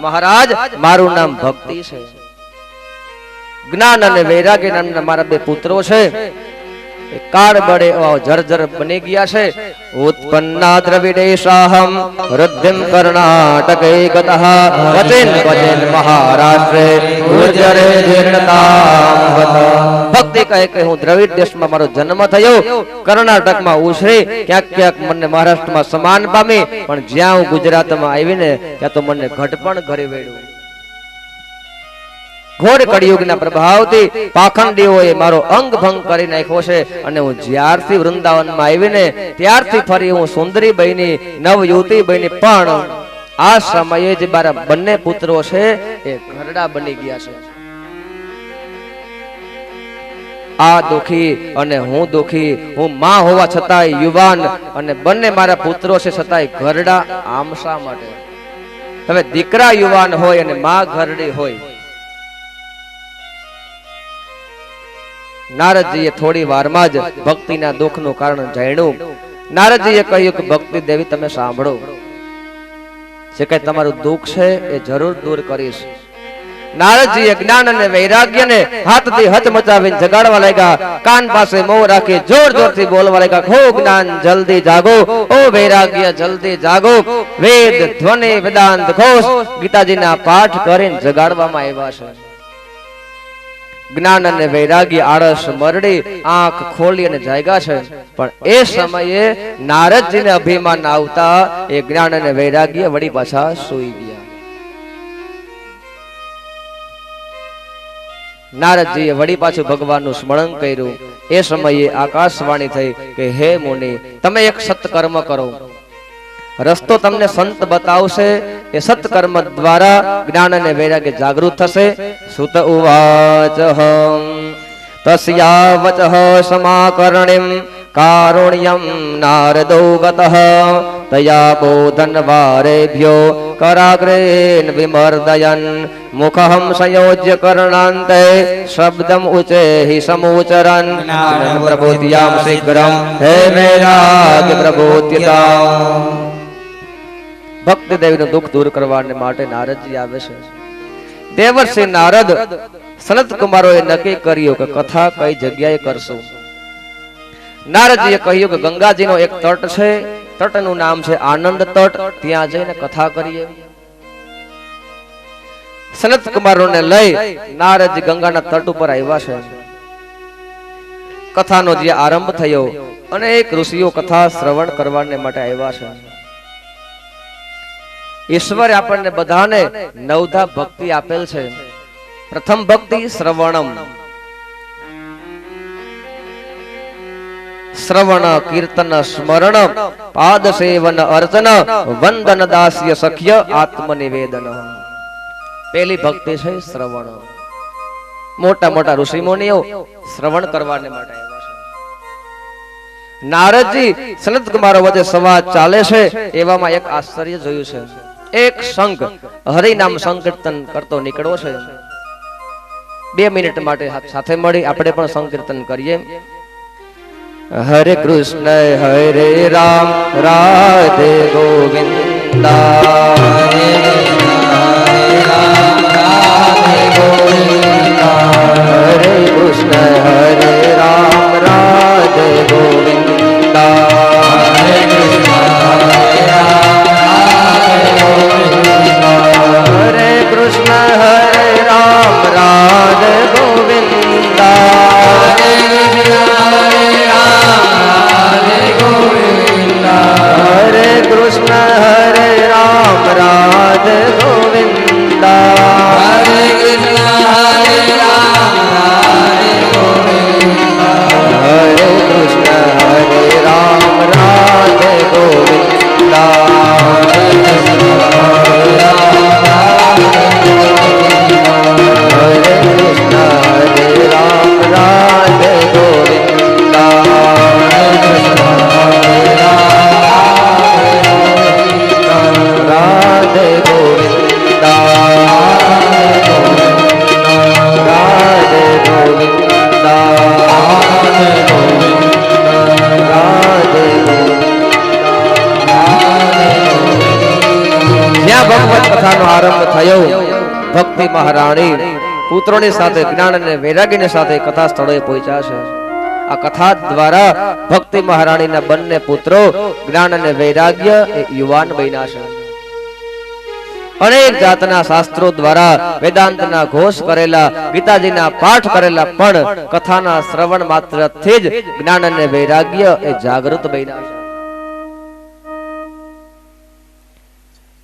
મહારાજ મારું નામ ભક્તિ છે. જ્ઞાન અને વૈરાગ્ય નામના મારા બે પુત્રો છે, કાળ બળે જર્જર બની ગયા છે. ઉત્પન્ના દ્રવિડેશાહમ વૃદ્ધિમ કર્ણાટકે ગતઃ ક્વચિન ક્વચિન મહારાષ્ટ્રે ગુર્જરે જીર્ણતામ વત. ભક્તિ કહે કે હું દ્રવિડ દેશમાં મારો જન્મ થયો, કર્ણાટકમાં ઉછરી, ક્યાંક ક્યાંક મને મહારાષ્ટ્રમાં સમાન પામી, પણ જ્યાં હું ગુજરાતમાં આવીને ત્યાં તો મને ઘટપણ ઘરે વેડ્યું. ઘોર કળિયુગના પ્રભાવથી પાખંડીઓએ મારો અંગ ભંગ કરી નાખ્યો છે અને હું જ્યારથી વૃંદાવનમાં આવીને ત્યારથી ફરી હું સુંદરી બની, નવ યુવતી બની, પણ આ સમયે જે મારા બંને પુત્રો છે એ ઘરડા બની ગયા છે. આ દુખી અને હું દુખી, હું માં હોવા છતાંય યુવાન અને બંને મારા પુત્રો છે છતાંય ઘરડા. આમ શા માટે? હવે દીકરા યુવાન હોય અને માં ઘરડી હોય. નારદજીએ થોડી વારમાં જ ભક્તિના દુઃખનું કારણ જાણ્યું. નારદજીએ કહ્યું કે ભક્તિ દેવી તમે સાંભળો, જે કઈ તમારું દુઃખ છે એ જરૂર દૂર કરીશ. નારદજીએ જ્ઞાન અને વૈરાગ્યને હાથથી હચમચાવીને જગાડવા લાગ્યા. કાન પાસે મોં રાખી જોર જોરથી બોલવા લાગ્યા, હો જ્ઞાન જલ્દી જાગો, ઓ વૈરાગ્ય જલ્દી જાગો. વેદ ધ્વનિ વેદાંત ઘોષ ગીતાજીના પાઠ કરીને જગાડવામાં આવ્યા છે. જ્ઞાન અને વૈરાગ્ય આળસ મરડી આંખ ખોલી અને જાગ્યા છે, પણ એ સમયે નારદજીને અભિમાન આવતા એ જ્ઞાન અને વૈરાગ્ય વળી પાછા સૂઈ ગયા. નારદજીએ વળી પાછું ભગવાનનું સ્મરણ કર્યું. એ સમયે આકાશવાણી થઈ કે હે મુનિ, તમે એક સત્કર્મ કરો, રસ્તો તમને સંત બતાવશે. એ સત્કર્મ દ્વારા જ્ઞાન અને વૈરાગ્ય જાગૃત થશે. સુત ઉવાચ તસ્યા વચઃ સમાકર્ણિમ કારુણ્યમ નારદો ગતઃ તયા બોધન વારેભ્યો કરાગ્રેન વિમર્દયન મુખહમ સંયોજ્ય કર્ણાંતે શબ્દમ ઉચેહિ સમુચરન પ્રબોધ્યામ શીઘ્રમ હે વૈરાગ્ય પ્રબોધ્યતામ. ભક્તિ દેવીનું દુઃખ દૂર કરવા માટે નારદજી આવે છે. દેવર્ષિ નારદ સનત કુમારોએ નક્કી કર્યું કે કથા કઈ જગ્યાએ કરશું. નારદજીએ કહ્યું કે ગંગાજીનો એક તટ છે, તટનું નામ છે આનંદ તટ, ત્યાં જઈને કથા કરીએ. સનત કુમારોને લઈ નારદજી ગંગાના તટ ઉપર આવ્યા છે. કથાનો જે આરંભ થયો અને એક ઋષિઓ કથા શ્રવણ કરવાને માટે આવ્યા છે. ઈશ્વરે આપણને બધાને નવધા ભક્તિ આપેલ છે. પ્રથમ ભક્તિ શ્રવણમ, શ્રવણ કીર્તન સ્મરણ પાદ સેવન અર્ચન વંદન દાસ્ય સખ્ય આત્મનિવેદન. પહેલી ભક્તિ છે શ્રવણ. મોટા મોટા ઋષિ મુનિઓ શ્રવણ કરવાને માટે આવ્યા છે. નારદજી સનત કુમારો વચ્ચે સંવાદ ચાલે છે, એવામાં એક આશ્ચર્ય જોયું છે. એક સંઘ હરિનામ સંકીર્તન કરતો નીકળવો છે. 2 મિનિટ માટે સાથે મળી આપણે પણ સંકીર્તન કરીએ. હરે કૃષ્ણ હરે રામ રાધે ગોવિંદા, હરે કૃષ્ણ હરે રામ રાધે ગોવિંદા, હરે કૃષ્ણ હરે રામ રાધે ગોવિંદા, હરે કૃષ્ણ હરે રામ રાધે ગોવિંદા, હરે કૃષ્ણ હરે રામ રાધે ગોવિંદા, હરે કૃષ્ણ હરે રામ રાધે ગોવિંદા, રાધે ગોવિંદા, રાધે ગોવિંદા, રાધે જ્યાં ભગવત કથાનો આરંભ થયો, ભક્તિ મહારાણી પુત્રોની સાથે જ્ઞાન અને વૈરાગ્યની સાથે કથા સ્થળોએ પહોંચ્યા છે. આ કથા દ્વારા ભક્તિ મહારાણીના બંને પુત્રો જ્ઞાન અને વૈરાગ્ય એ યુવાન બન્યા છે. અનેક જાતના શાસ્ત્રો દ્વારા વેદાંતના ઘોષ કરેલા, ગીતાજીના પાઠ કરેલા, પણ કથાના શ્રવણ માત્રથી જ જ્ઞાન અને વૈરાગ્ય એ જાગૃત બન્યા છે.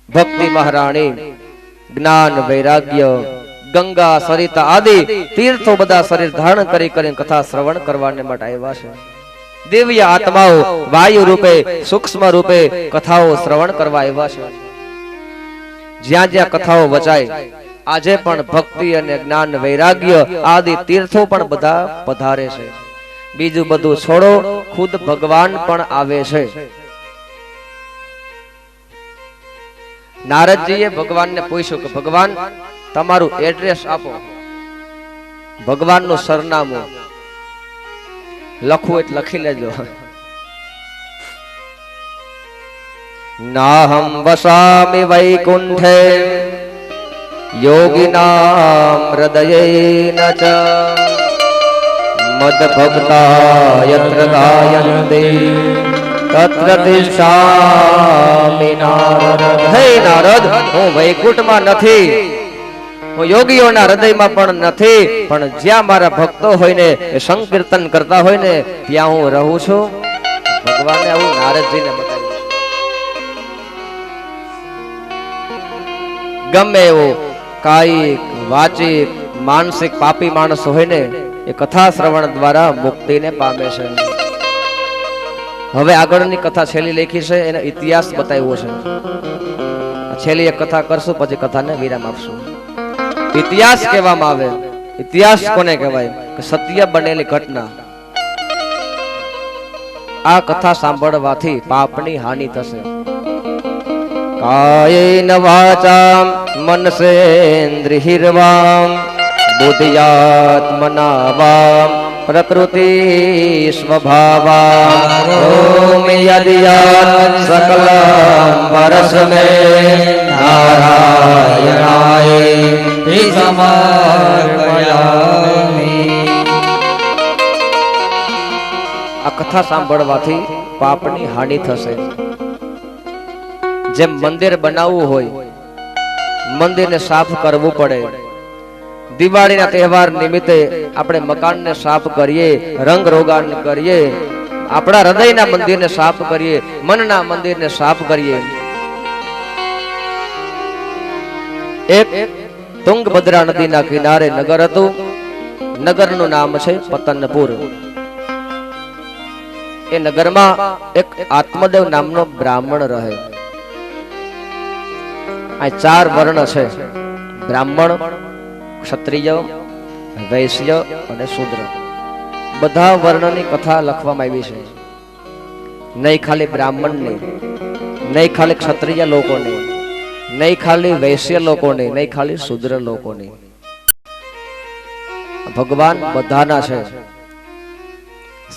ભક્તિ મહારાણી જ્ઞાન વૈરાગ્ય ગંગા સરિતા આદિ તીર્થો બધા શરીર ધારણ કરી કરીને કથા શ્રવણ કરવાને માટે આવ્યા છે. દિવ્ય આત્માઓ વાયુ રૂપે સૂક્ષ્મ રૂપે કથાઓ શ્રવણ કરવા આવ્યા છે. જ્યાં જ્યાં કથાઓ વચાય આજે પણ ભક્તિ અને જ્ઞાન વૈરાગ્ય આદિ તીર્થો પણ બધા પધારે છે. બીજું બધું છોડો, ખુદ ભગવાન પણ આવે છે. નારદજીએ ભગવાનને પૂછ્યું કે ભગવાન તમારું એડ્રેસ આપો, ભગવાનનું સરનામું લખવું એટલે લખી લેજો. નાહમ વસામિ વૈકુંઠે યોગિનામ હૃદયેન ચ મદ ભક્તા યત્ર ગાયન્તે તત્ર તિષ્ઠામિ નારદ. હે નારદ, હું વૈકુંઠમાં નથી, હું યોગીઓના હૃદયમાં પણ નથી, પણ જ્યાં મારા ભક્તો હોય ને એ સંકીર્તન કરતા હોય ને ત્યાં હું રહું છું. ભગવાને આવું નારદજીને બતાવ્યું. ગમે એવો કાયિક વાચિક માનસિક પાપી માણસ હોય ને એ કથા શ્રવણ દ્વારા મુક્તિને પામે છે. હવે આગળની કથા છેલ્લી લખી છે, એનો ઇતિહાસ બતાવ્યો છે. છેલ્લી એક કથા કરશું, પછી કથાને વિરામ આપશું. ઇતિહાસ કહેવામાં આવે. ઇતિહાસ કોને કહેવાય? કે સત્ય બનેલી ઘટના. આ કથા સાંભળવાથી પાપની હાનિ થશે. કાયેન વાચામ મનસેન્દ્રિહિર્વામ બુદ્ધ્યાત્મના વામ પ્રકૃતિ સ્વભાવા રોમિ યદિયાત સકલમ પરસ્મે નારાયણાય સમર્પયામિ. આ કથા સાંભળવાથી પાપની હાનિ થશે. જેમ મંદિર બનાવવું હોય, મંદિરને સાફ કરવું પડે. દિવાળીના તહેવાર નિમિત્તે આપણે મકાનને સાફ કરીએ, રંગ રોગાન કરીએ, આપણા હૃદયના મંદિરને સાફ કરીએ, મનના મંદિરને સાફ કરીએ. એક તુંગભદ્રા નદીના કિનારે નગર હતું. નગરનું નામ છે પતનપુર. એ નગરમાં એક આત્મદેવ નામનો બ્રાહ્મણ રહે. આ 4 વર્ણ છે: બ્રાહ્મણ, ક્ષત્રિય, વૈશ્ય અને શૂદ્ર. બધા વર્ણની કથા લખવામાં આવી છે. નહીં ખાલી બ્રાહ્મણની, નહીં ખાલી ક્ષત્રિય લોકોની, નહીં ખાલી વૈશ્ય લોકોની, નહીં ખાલી શુદ્ર લોકોની, ભગવાન બધાના છે.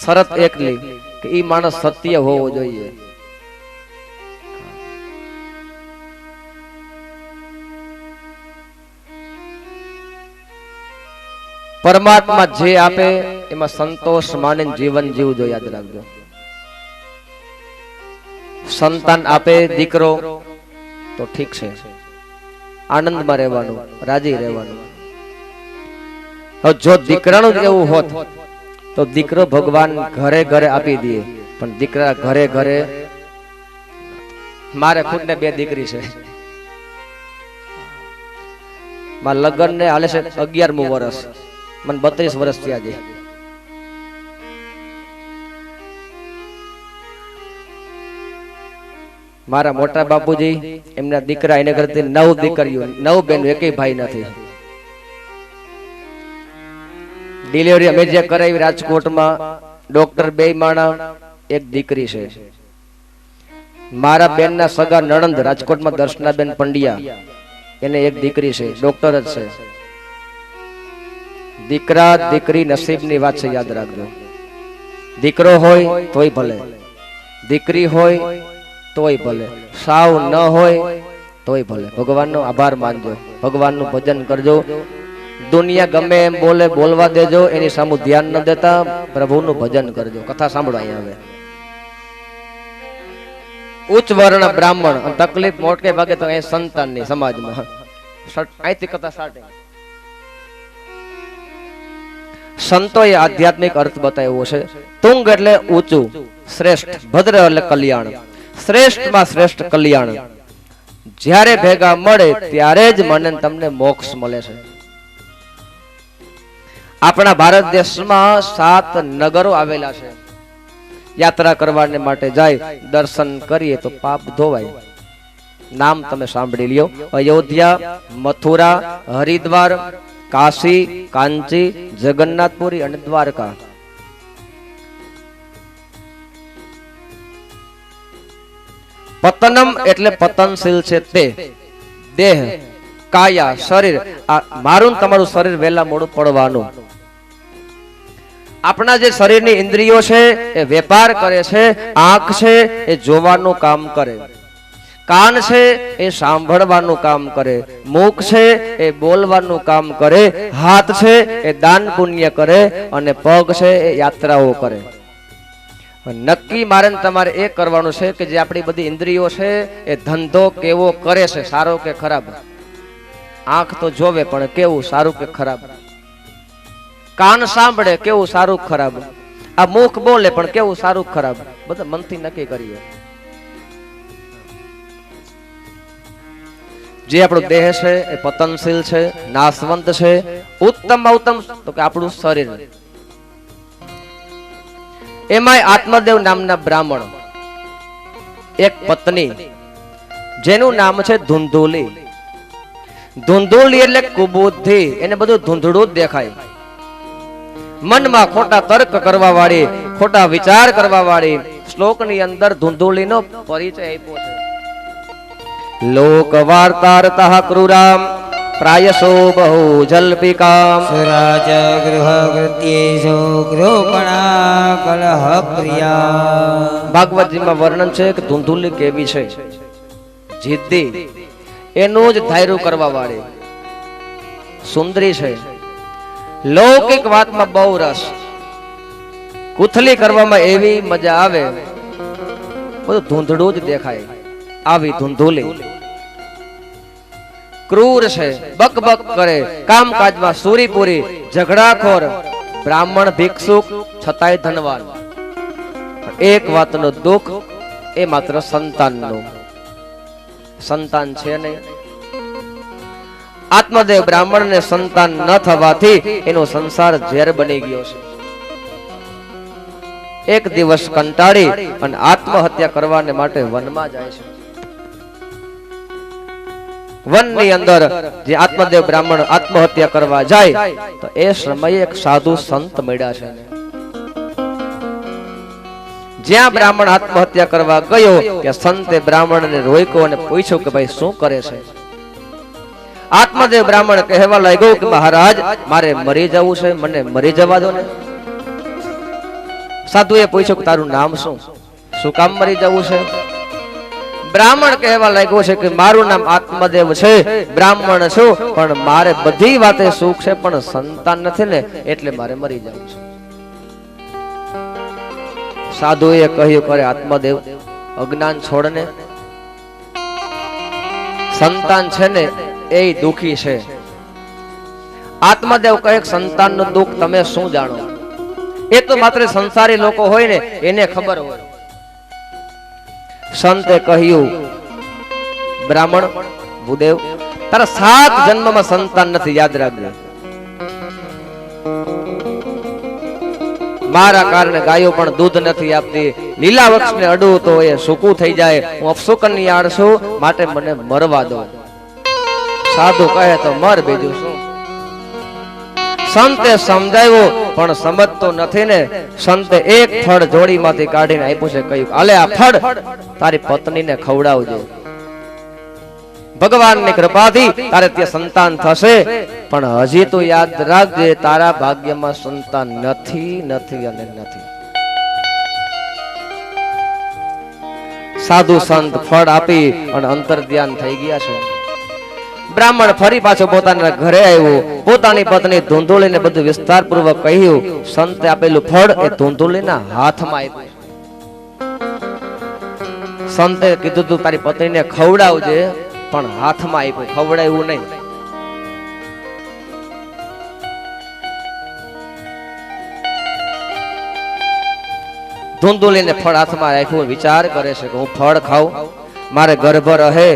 શરત એકલી કે ઈ માણસ સત્ય હોવો જોઈએ. પરમાત્મા જે આપે એમાં સંતોષ માની જીવન જીવવું જોઈએ. યાદ રાખજો. સંતાન આપે દીકરો તો ઠીક છે, આનંદમાં રહેવાનું, રાજી રહેવાનું. હવે જો દીકરાનું જ એવું હોત તો દીકરો ભગવાન ઘરે ઘરે આપી દે, પણ દીકરા ઘરે ઘરે. મારે ખુદને 2 દીકરી છે. મારા લગ્ન ને હાલે છે 11મું વર્ષ, મને 32 વર્ષ થયા છે. મારા મોટા બાપુજી એમના દીકરા એને કરતી 9 દીકરીઓ, 9 બહેનો, એકેય ભાઈ નથી. ડિલિવરી અમે જે કરાવી રાજકોટમાં, ડોક્ટર 2 માણા, 1 દીકરી છે. મારા બેનના સગા નણંદ રાજકોટમાં દર્શનાબેન પંડ્યા, એને 1 દીકરી છે, ડોક્ટર જ છે. દીકરા દીકરી નસીબની વાત છે. યાદ રાખજો. દીકરો હોય તોય ભલે, દીકરી હોય તોય ભલે, સાવ ન હોય તોય ભલે. ભગવાનનો આભાર માનજો, ભગવાનનું ભજન કરજો. દુનિયા ગમે એમ બોલે, બોલવા દેજો, એની સામે ધ્યાન ન દેતા પ્રભુનું ભજન કરજો. કથા સાંભળો અહીંયા. હવે ઉચ્ચ વર્ણ બ્રાહ્મણ, તકલીફ મોટકે ભાગે તો એ સંતાનની સમાજમાં. અહીંથી કથા સ્ટાર્ટિંગ. સંતોએ આધ્યાત્મિક અર્થ બતાવ્યો છે. તુંગ એટલે ઊંચું, શ્રેષ્ઠ, ભદ્ર એટલે કલ્યાણ, શ્રેષ્ઠમાં શ્રેષ્ઠ કલ્યાણ. જ્યારે ભેગા મળે ત્યારે જ મને તમને મોક્ષ મળે છે. આપણા ભારત દેશમાં 7 નગરો આવેલા છે. યાત્રા કરવાને માટે જાય, દર્શન કરીએ તો પાપ ધોવાય. નામ તમે સાંભળી લ્યો: અયોધ્યા, મથુરા, હરિદ્વાર, કાશી, કાંચી, જગન્નાથપુરી અને દ્વારકા. પતનમ એટલે પતનશીલ છે તે. દેહ, કાયા, શરીર. આ મારું તમારું શરીર વહેલા મોડું પડવાનું. આપણા જે શરીરની ઇન્દ્રિયો છે એ વેપાર કરે છે. આંખ છે એ જોવાનું કામ કરે, કાન છે એ સાંભળવાનું કામ કરે, મુખ છે એ બોલવાનું કામ કરે, હાથ છે એ દાન પુણ્ય કરે, અને પગ છે એ યાત્રાઓ કરે. નક્કી મારે તમારે એ કરવાનું છે કે જે આપણી બધી ઇન્દ્રિયો છે એ ધંધો કેવો કરે છે, સારો કે ખરાબ. આંખ તો જોવે પણ કેવું, સારું કે ખરાબ. કાન સાંભળે, કેવું, સારું ખરાબ. આ મુખ બોલે પણ કેવું, સારું ખરાબ. બધા મનથી નક્કી કરીએ. જે આપણો દેહ છે એ પતનશીલ છે, નાશવંત છે. ઉત્તમમાં ઉત્તમ તો કે આપણું શરીર. એમાંય આત્મદેવ નામના બ્રાહ્મણ, એક પત્ની જેનું નામ છે ધુંધુલી. ધુંધુલી એટલે કુબુદ્ધિ, એને બધું ધૂંધળું જ દેખાય. મનમાં ખોટા તર્ક કરવા વાળી, ખોટા વિચાર કરવા વાળી. શ્લોકની અંદર ધુંધુલીનો પરિચય આપ્યો છે. લોક વાર્તાર્તઃ ક્રૂરામ પ્રાયસો બહુ જલ્પિકામ સુરાજ ગૃહ કૃત્યેષુ ગૃહપણા કલહ પ્રિયા. ભાગવતજીમાં વર્ણન છે કે ધુંધુલી કેવી છે, જિદ્દી, એનું જ ધાયરું કરવા વાળી, સુંદરી છે. લૌકિક વાતમાં બહુ રસ, કુથલી કરવામાં એવી મજા આવે, બધું ધૂંધળું જ દેખાય. આવી ધુંધુલી ક્રૂર છે, બકબક કરે, કામકાજમાં સૂરીપુરી, ઝઘડાખોર, બ્રાહ્મણ ભિક્ષુક, છતાંય ધનવાન. એક વાતનો દુઃખ, એ માત્ર સંતાનનું. સંતાન છે નહીં. આત્મદેવ બ્રાહ્મણને સંતાન ન થવાથી એનો સંસાર ઝેર બની ગયો છે. એક દિવસ કંટાળી અને આત્મહત્યા કરવાને માટે વનમાં જાય છે. વનની અંદર જે આત્મદેવ બ્રાહ્મણ આત્મહત્યા કરવા જાય તો એ સમયે એક સાધુ સંત મળ્યા છે. જ્યાં બ્રાહ્મણ આત્મહત્યા કરવા ગયો કે સંતે બ્રાહ્મણને રોક્યો અને પૂછ્યું કે ભાઈ શું કરે છે? આત્મદેવ બ્રાહ્મણ કહેવા લાગ્યો કે મહારાજ મારે મરી જવું છે, મને મરી જવા દો ને. સાધુએ પૂછ્યું કે તારું નામ શું, શું કામ મરી જવું છે? બ્રાહ્મણ કહેવા લાગ્યો છે કે મારું નામ આત્મદેવ છે, બ્રાહ્મણ છું, પણ મારે બધી વાતે સુખ છે પણ સંતાન નથી ને એટલે મારે મરી જવું છે. સાધુએ કહ્યું કરે આત્મદેવ અજ્ઞાન છોડને, સંતાન છે ને એ દુખી છે. આત્મદેવ કહે સંતાનનું દુઃખ તમે શું જાણો? એ તો માત્ર સંસારી લોકો હોય ને એને ખબર હોય. સંતે કહ્યું બ્રાહ્મણ ભૂદેવ તારા 7 જન્મમાં સંતાન નથી, યાદ રાખજો. મારા કારણે ગાયો પણ દૂધ નથી આપતી, લીલા વૃક્ષને અડું તો એ સૂકું થઈ જાય, હું અપશુકનિયાળ છું, માટે મને મરવા દો. સાધુ કહે તો મર, બીજું શું. સંતે સમજાવ્યો પણ સમજતો નથી ને. સંતે એક ફળ જોડીમાંથી કાઢીને આપ્યું છે, કહ્યું આલે આ ફળ તારી પત્નીને ખવડાવજો, ભગવાનની કૃપાથી તારે ત્યાં સંતાન થશે, પણ હજી તો યાદ રાખજે તારા ભાગ્યમાં સંતાન નથી નથી અને નથી. સાધુ સંત ફળ આપી અને અંતર ધ્યાન થઈ ગયા છે. બ્રાહ્મણ ફરી પાછો પોતાના ઘરે આવ્યો, પોતાની પત્ની ધૂંધુલીને બધું વિસ્તારપૂર્વક કહ્યું. સંતે આપેલું ફળ એ ધૂંધુલીના હાથમાં આપ્યું. સંતે કીધું તું તારી પત્નીને ખવડાવજે, પણ હાથમાં આપ્યું, ખવડાવ્યું નહીં. ધૂંધુલીને ફળ હાથમાં રાખ્યું, વિચાર કરે છે કે હું ફળ ખાઉં, મારે ગર્ભ રહે,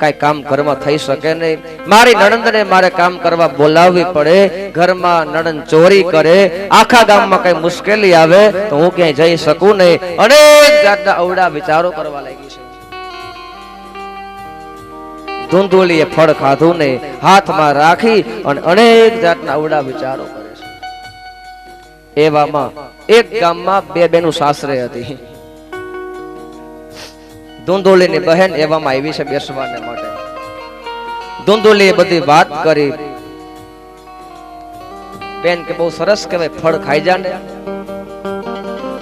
કઈ કામ ઘરમાં થઈ શકે નહીં. મારી નણંદને મારે કામ કરવા બોલાવવી પડે, ઘરમાં નણંદ ચોરી કરે, આખા ગામમાં કઈ મુશ્કેલી આવે તો હું ક્યાંય જઈ શકું નહીં. અનેક જાતના અવળા વિચારો કરવા લાગી છે. ધૂંધુલીએ ફળ ખાધું ને હાથમાં રાખી અને અનેક જાતના અવળા વિચારો કરે છે. એવામાં એક ગામમાં 2 બહેનો સાસરે હતી. ધૂંધુલીની બહેન એવામાં આવી છે બેસવાને માટે. ધૂંધુલીએ બધી વાત કરી. બેન કે બહુ સરસ કહેવાય, ફળ ખાઈ જાને.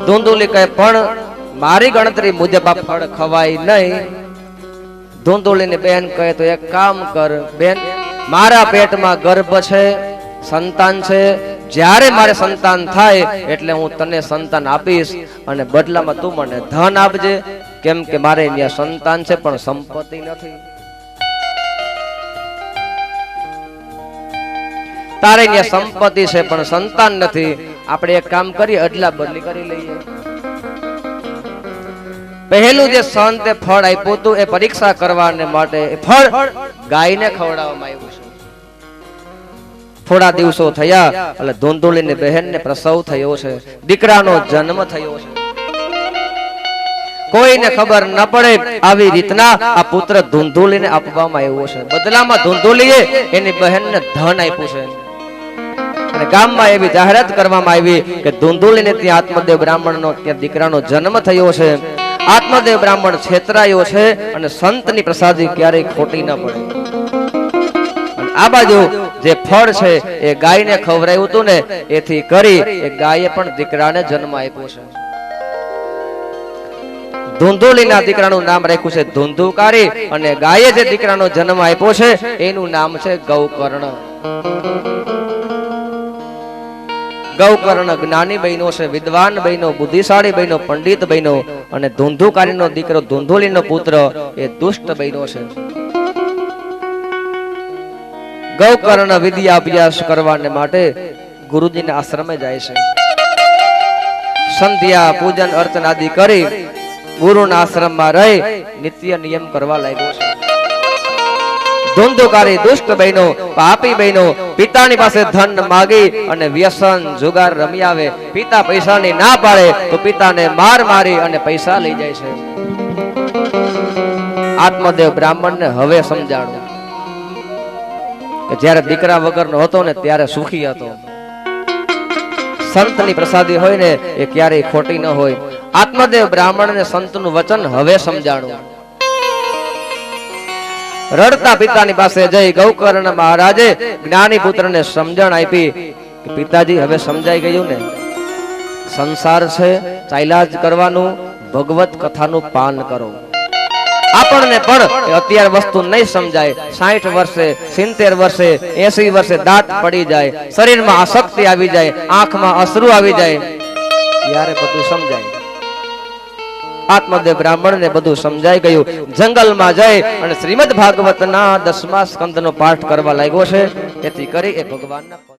ધૂંધુલી કહે પણ મારી ગણતરી મુજબ આ ફળ ખવાય નહીં. ધૂંધુલીની બેન કહે તો એક કામ કર બેન, મારા પેટમાં ગર્ભ છે, સંતાન છે, જ્યારે મારે સંતાન થાય એટલે હું તને સંતાન આપીશ અને બદલામાં તું મને ધન આપજે, કેમ કે મારે અહીંયા સંતાન છે પણ સંપત્તિ નથી. તારે અહીંયા સંપત્તિ છે પણ સંતાન નથી. આપણે એક કામ કરીએ, અદલા બદલી કરી લઈએ. પહેલું જે સંતે ફળ આપ્યું હતું એ પરીક્ષા કરવાને માટે એ ફળ ગાયને ખવડાવવામાં આવ્યું છે. થોડા દિવસો થયા એટલે ધૂંધુલીની બહેનને પ્રસવ થયો છે, દીકરાનો જન્મ થયો છે. કોઈને ખબર ન પડે આવી રીતના આ પુત્ર ધૂંધુલીને આપવામાં આવ્યો છે. બદલામાં ધૂંધુલીએ એની બહેનને ધન આપ્યું છે. અને ગામમાં એવી જાહેરાત કરવામાં આવી કે ધૂંધુલીને ત્યાં આત્મદેવ બ્રાહ્મણનો ત્યાં દીકરાનો જન્મ થયો છે. આત્મદેવ બ્રાહ્મણ છેતરાયો છે અને સંતની પ્રસાદી ક્યારેય ખોટી ન પડે. અને આ બાજુ જે ફળ છે એ ગાયને ખવડાવ્યું હતું ને, એથી કરી એ ગાયે પણ દીકરાને જન્મ આપ્યો છે. ધૂંધુલીના દીકરાનું નામ રાખ્યું છે ધુંધુકારી અને ગાયે જે દીકરાનો જન્મ આપ્યો છે એનું નામ છે ગૌકર્ણ. ગૌકર્ણ જ્ઞાની બહેનો છે, વિદ્વાન બહેનો, બુદ્ધિશાળી બહેનો, પંડિત બહેનો, અને ધુંધુકારીનો દીકરો ધુંધુલીનો પુત્ર એ દુષ્ટ બહેનો છે. ગૌકર્ણ વિદ્યા અભ્યાસ કરવાને માટે ગુરુજીના આશ્રમે જાય છે. સંધ્યા પૂજન અર્ચન આદિ કરી ગુરુના આશ્રમમાં રહી નિત્ય નિયમ કરવા લાગ્યો છે. ધુંધુકારી દુષ્ટ બહેનો, પાપી બહેનો પિતાની પાસે ધન માગી અને વ્યસન જુગાર રમી આવે. પિતા પૈસાની ના પાડે તો પિતાને માર મારી અને પૈસા લઈ જાય છે. આત્મદેવ બ્રાહ્મણને હવે સમજાણું કે જ્યારે દીકરા વગરનો હતો ને ત્યારે સુખી હતો. સંતની પ્રસાદી હોય ને એ ક્યારેય ખોટી ન હોય. આત્મદેવ બ્રાહ્મણને સંતનું વચન હવે સમજાણું. રડતા પિતાની પાસે જઈ ગૌકર્ણ મહારાજે જ્ઞાની પુત્રને સમજણ આપી કે પિતાજી હવે સમજાઈ ગયું ને, સંસાર છે ચાલ્યા જ કરવાનું, ભગવત કથાનું પાન કરો. આપણને પણ અત્યારે વસ્તુ નહીં સમજાય, 60 વર્ષે 70 વર્ષે 80 વર્ષે દાંત પડી જાય, શરીરમાં આસક્તિ આવી જાય, આંખમાં અશ્રુ આવી જાય, ત્યારે બધું સમજાય. આત્મદેવ બ્રાહ્મણને બધું સમજાઈ ગયું. જંગલમાં જઈ અને શ્રીમદ ભાગવતના 10મા સ્કંદનો પાઠ કરવા લાગ્યો છે. એથી કરી એ ભગવાનના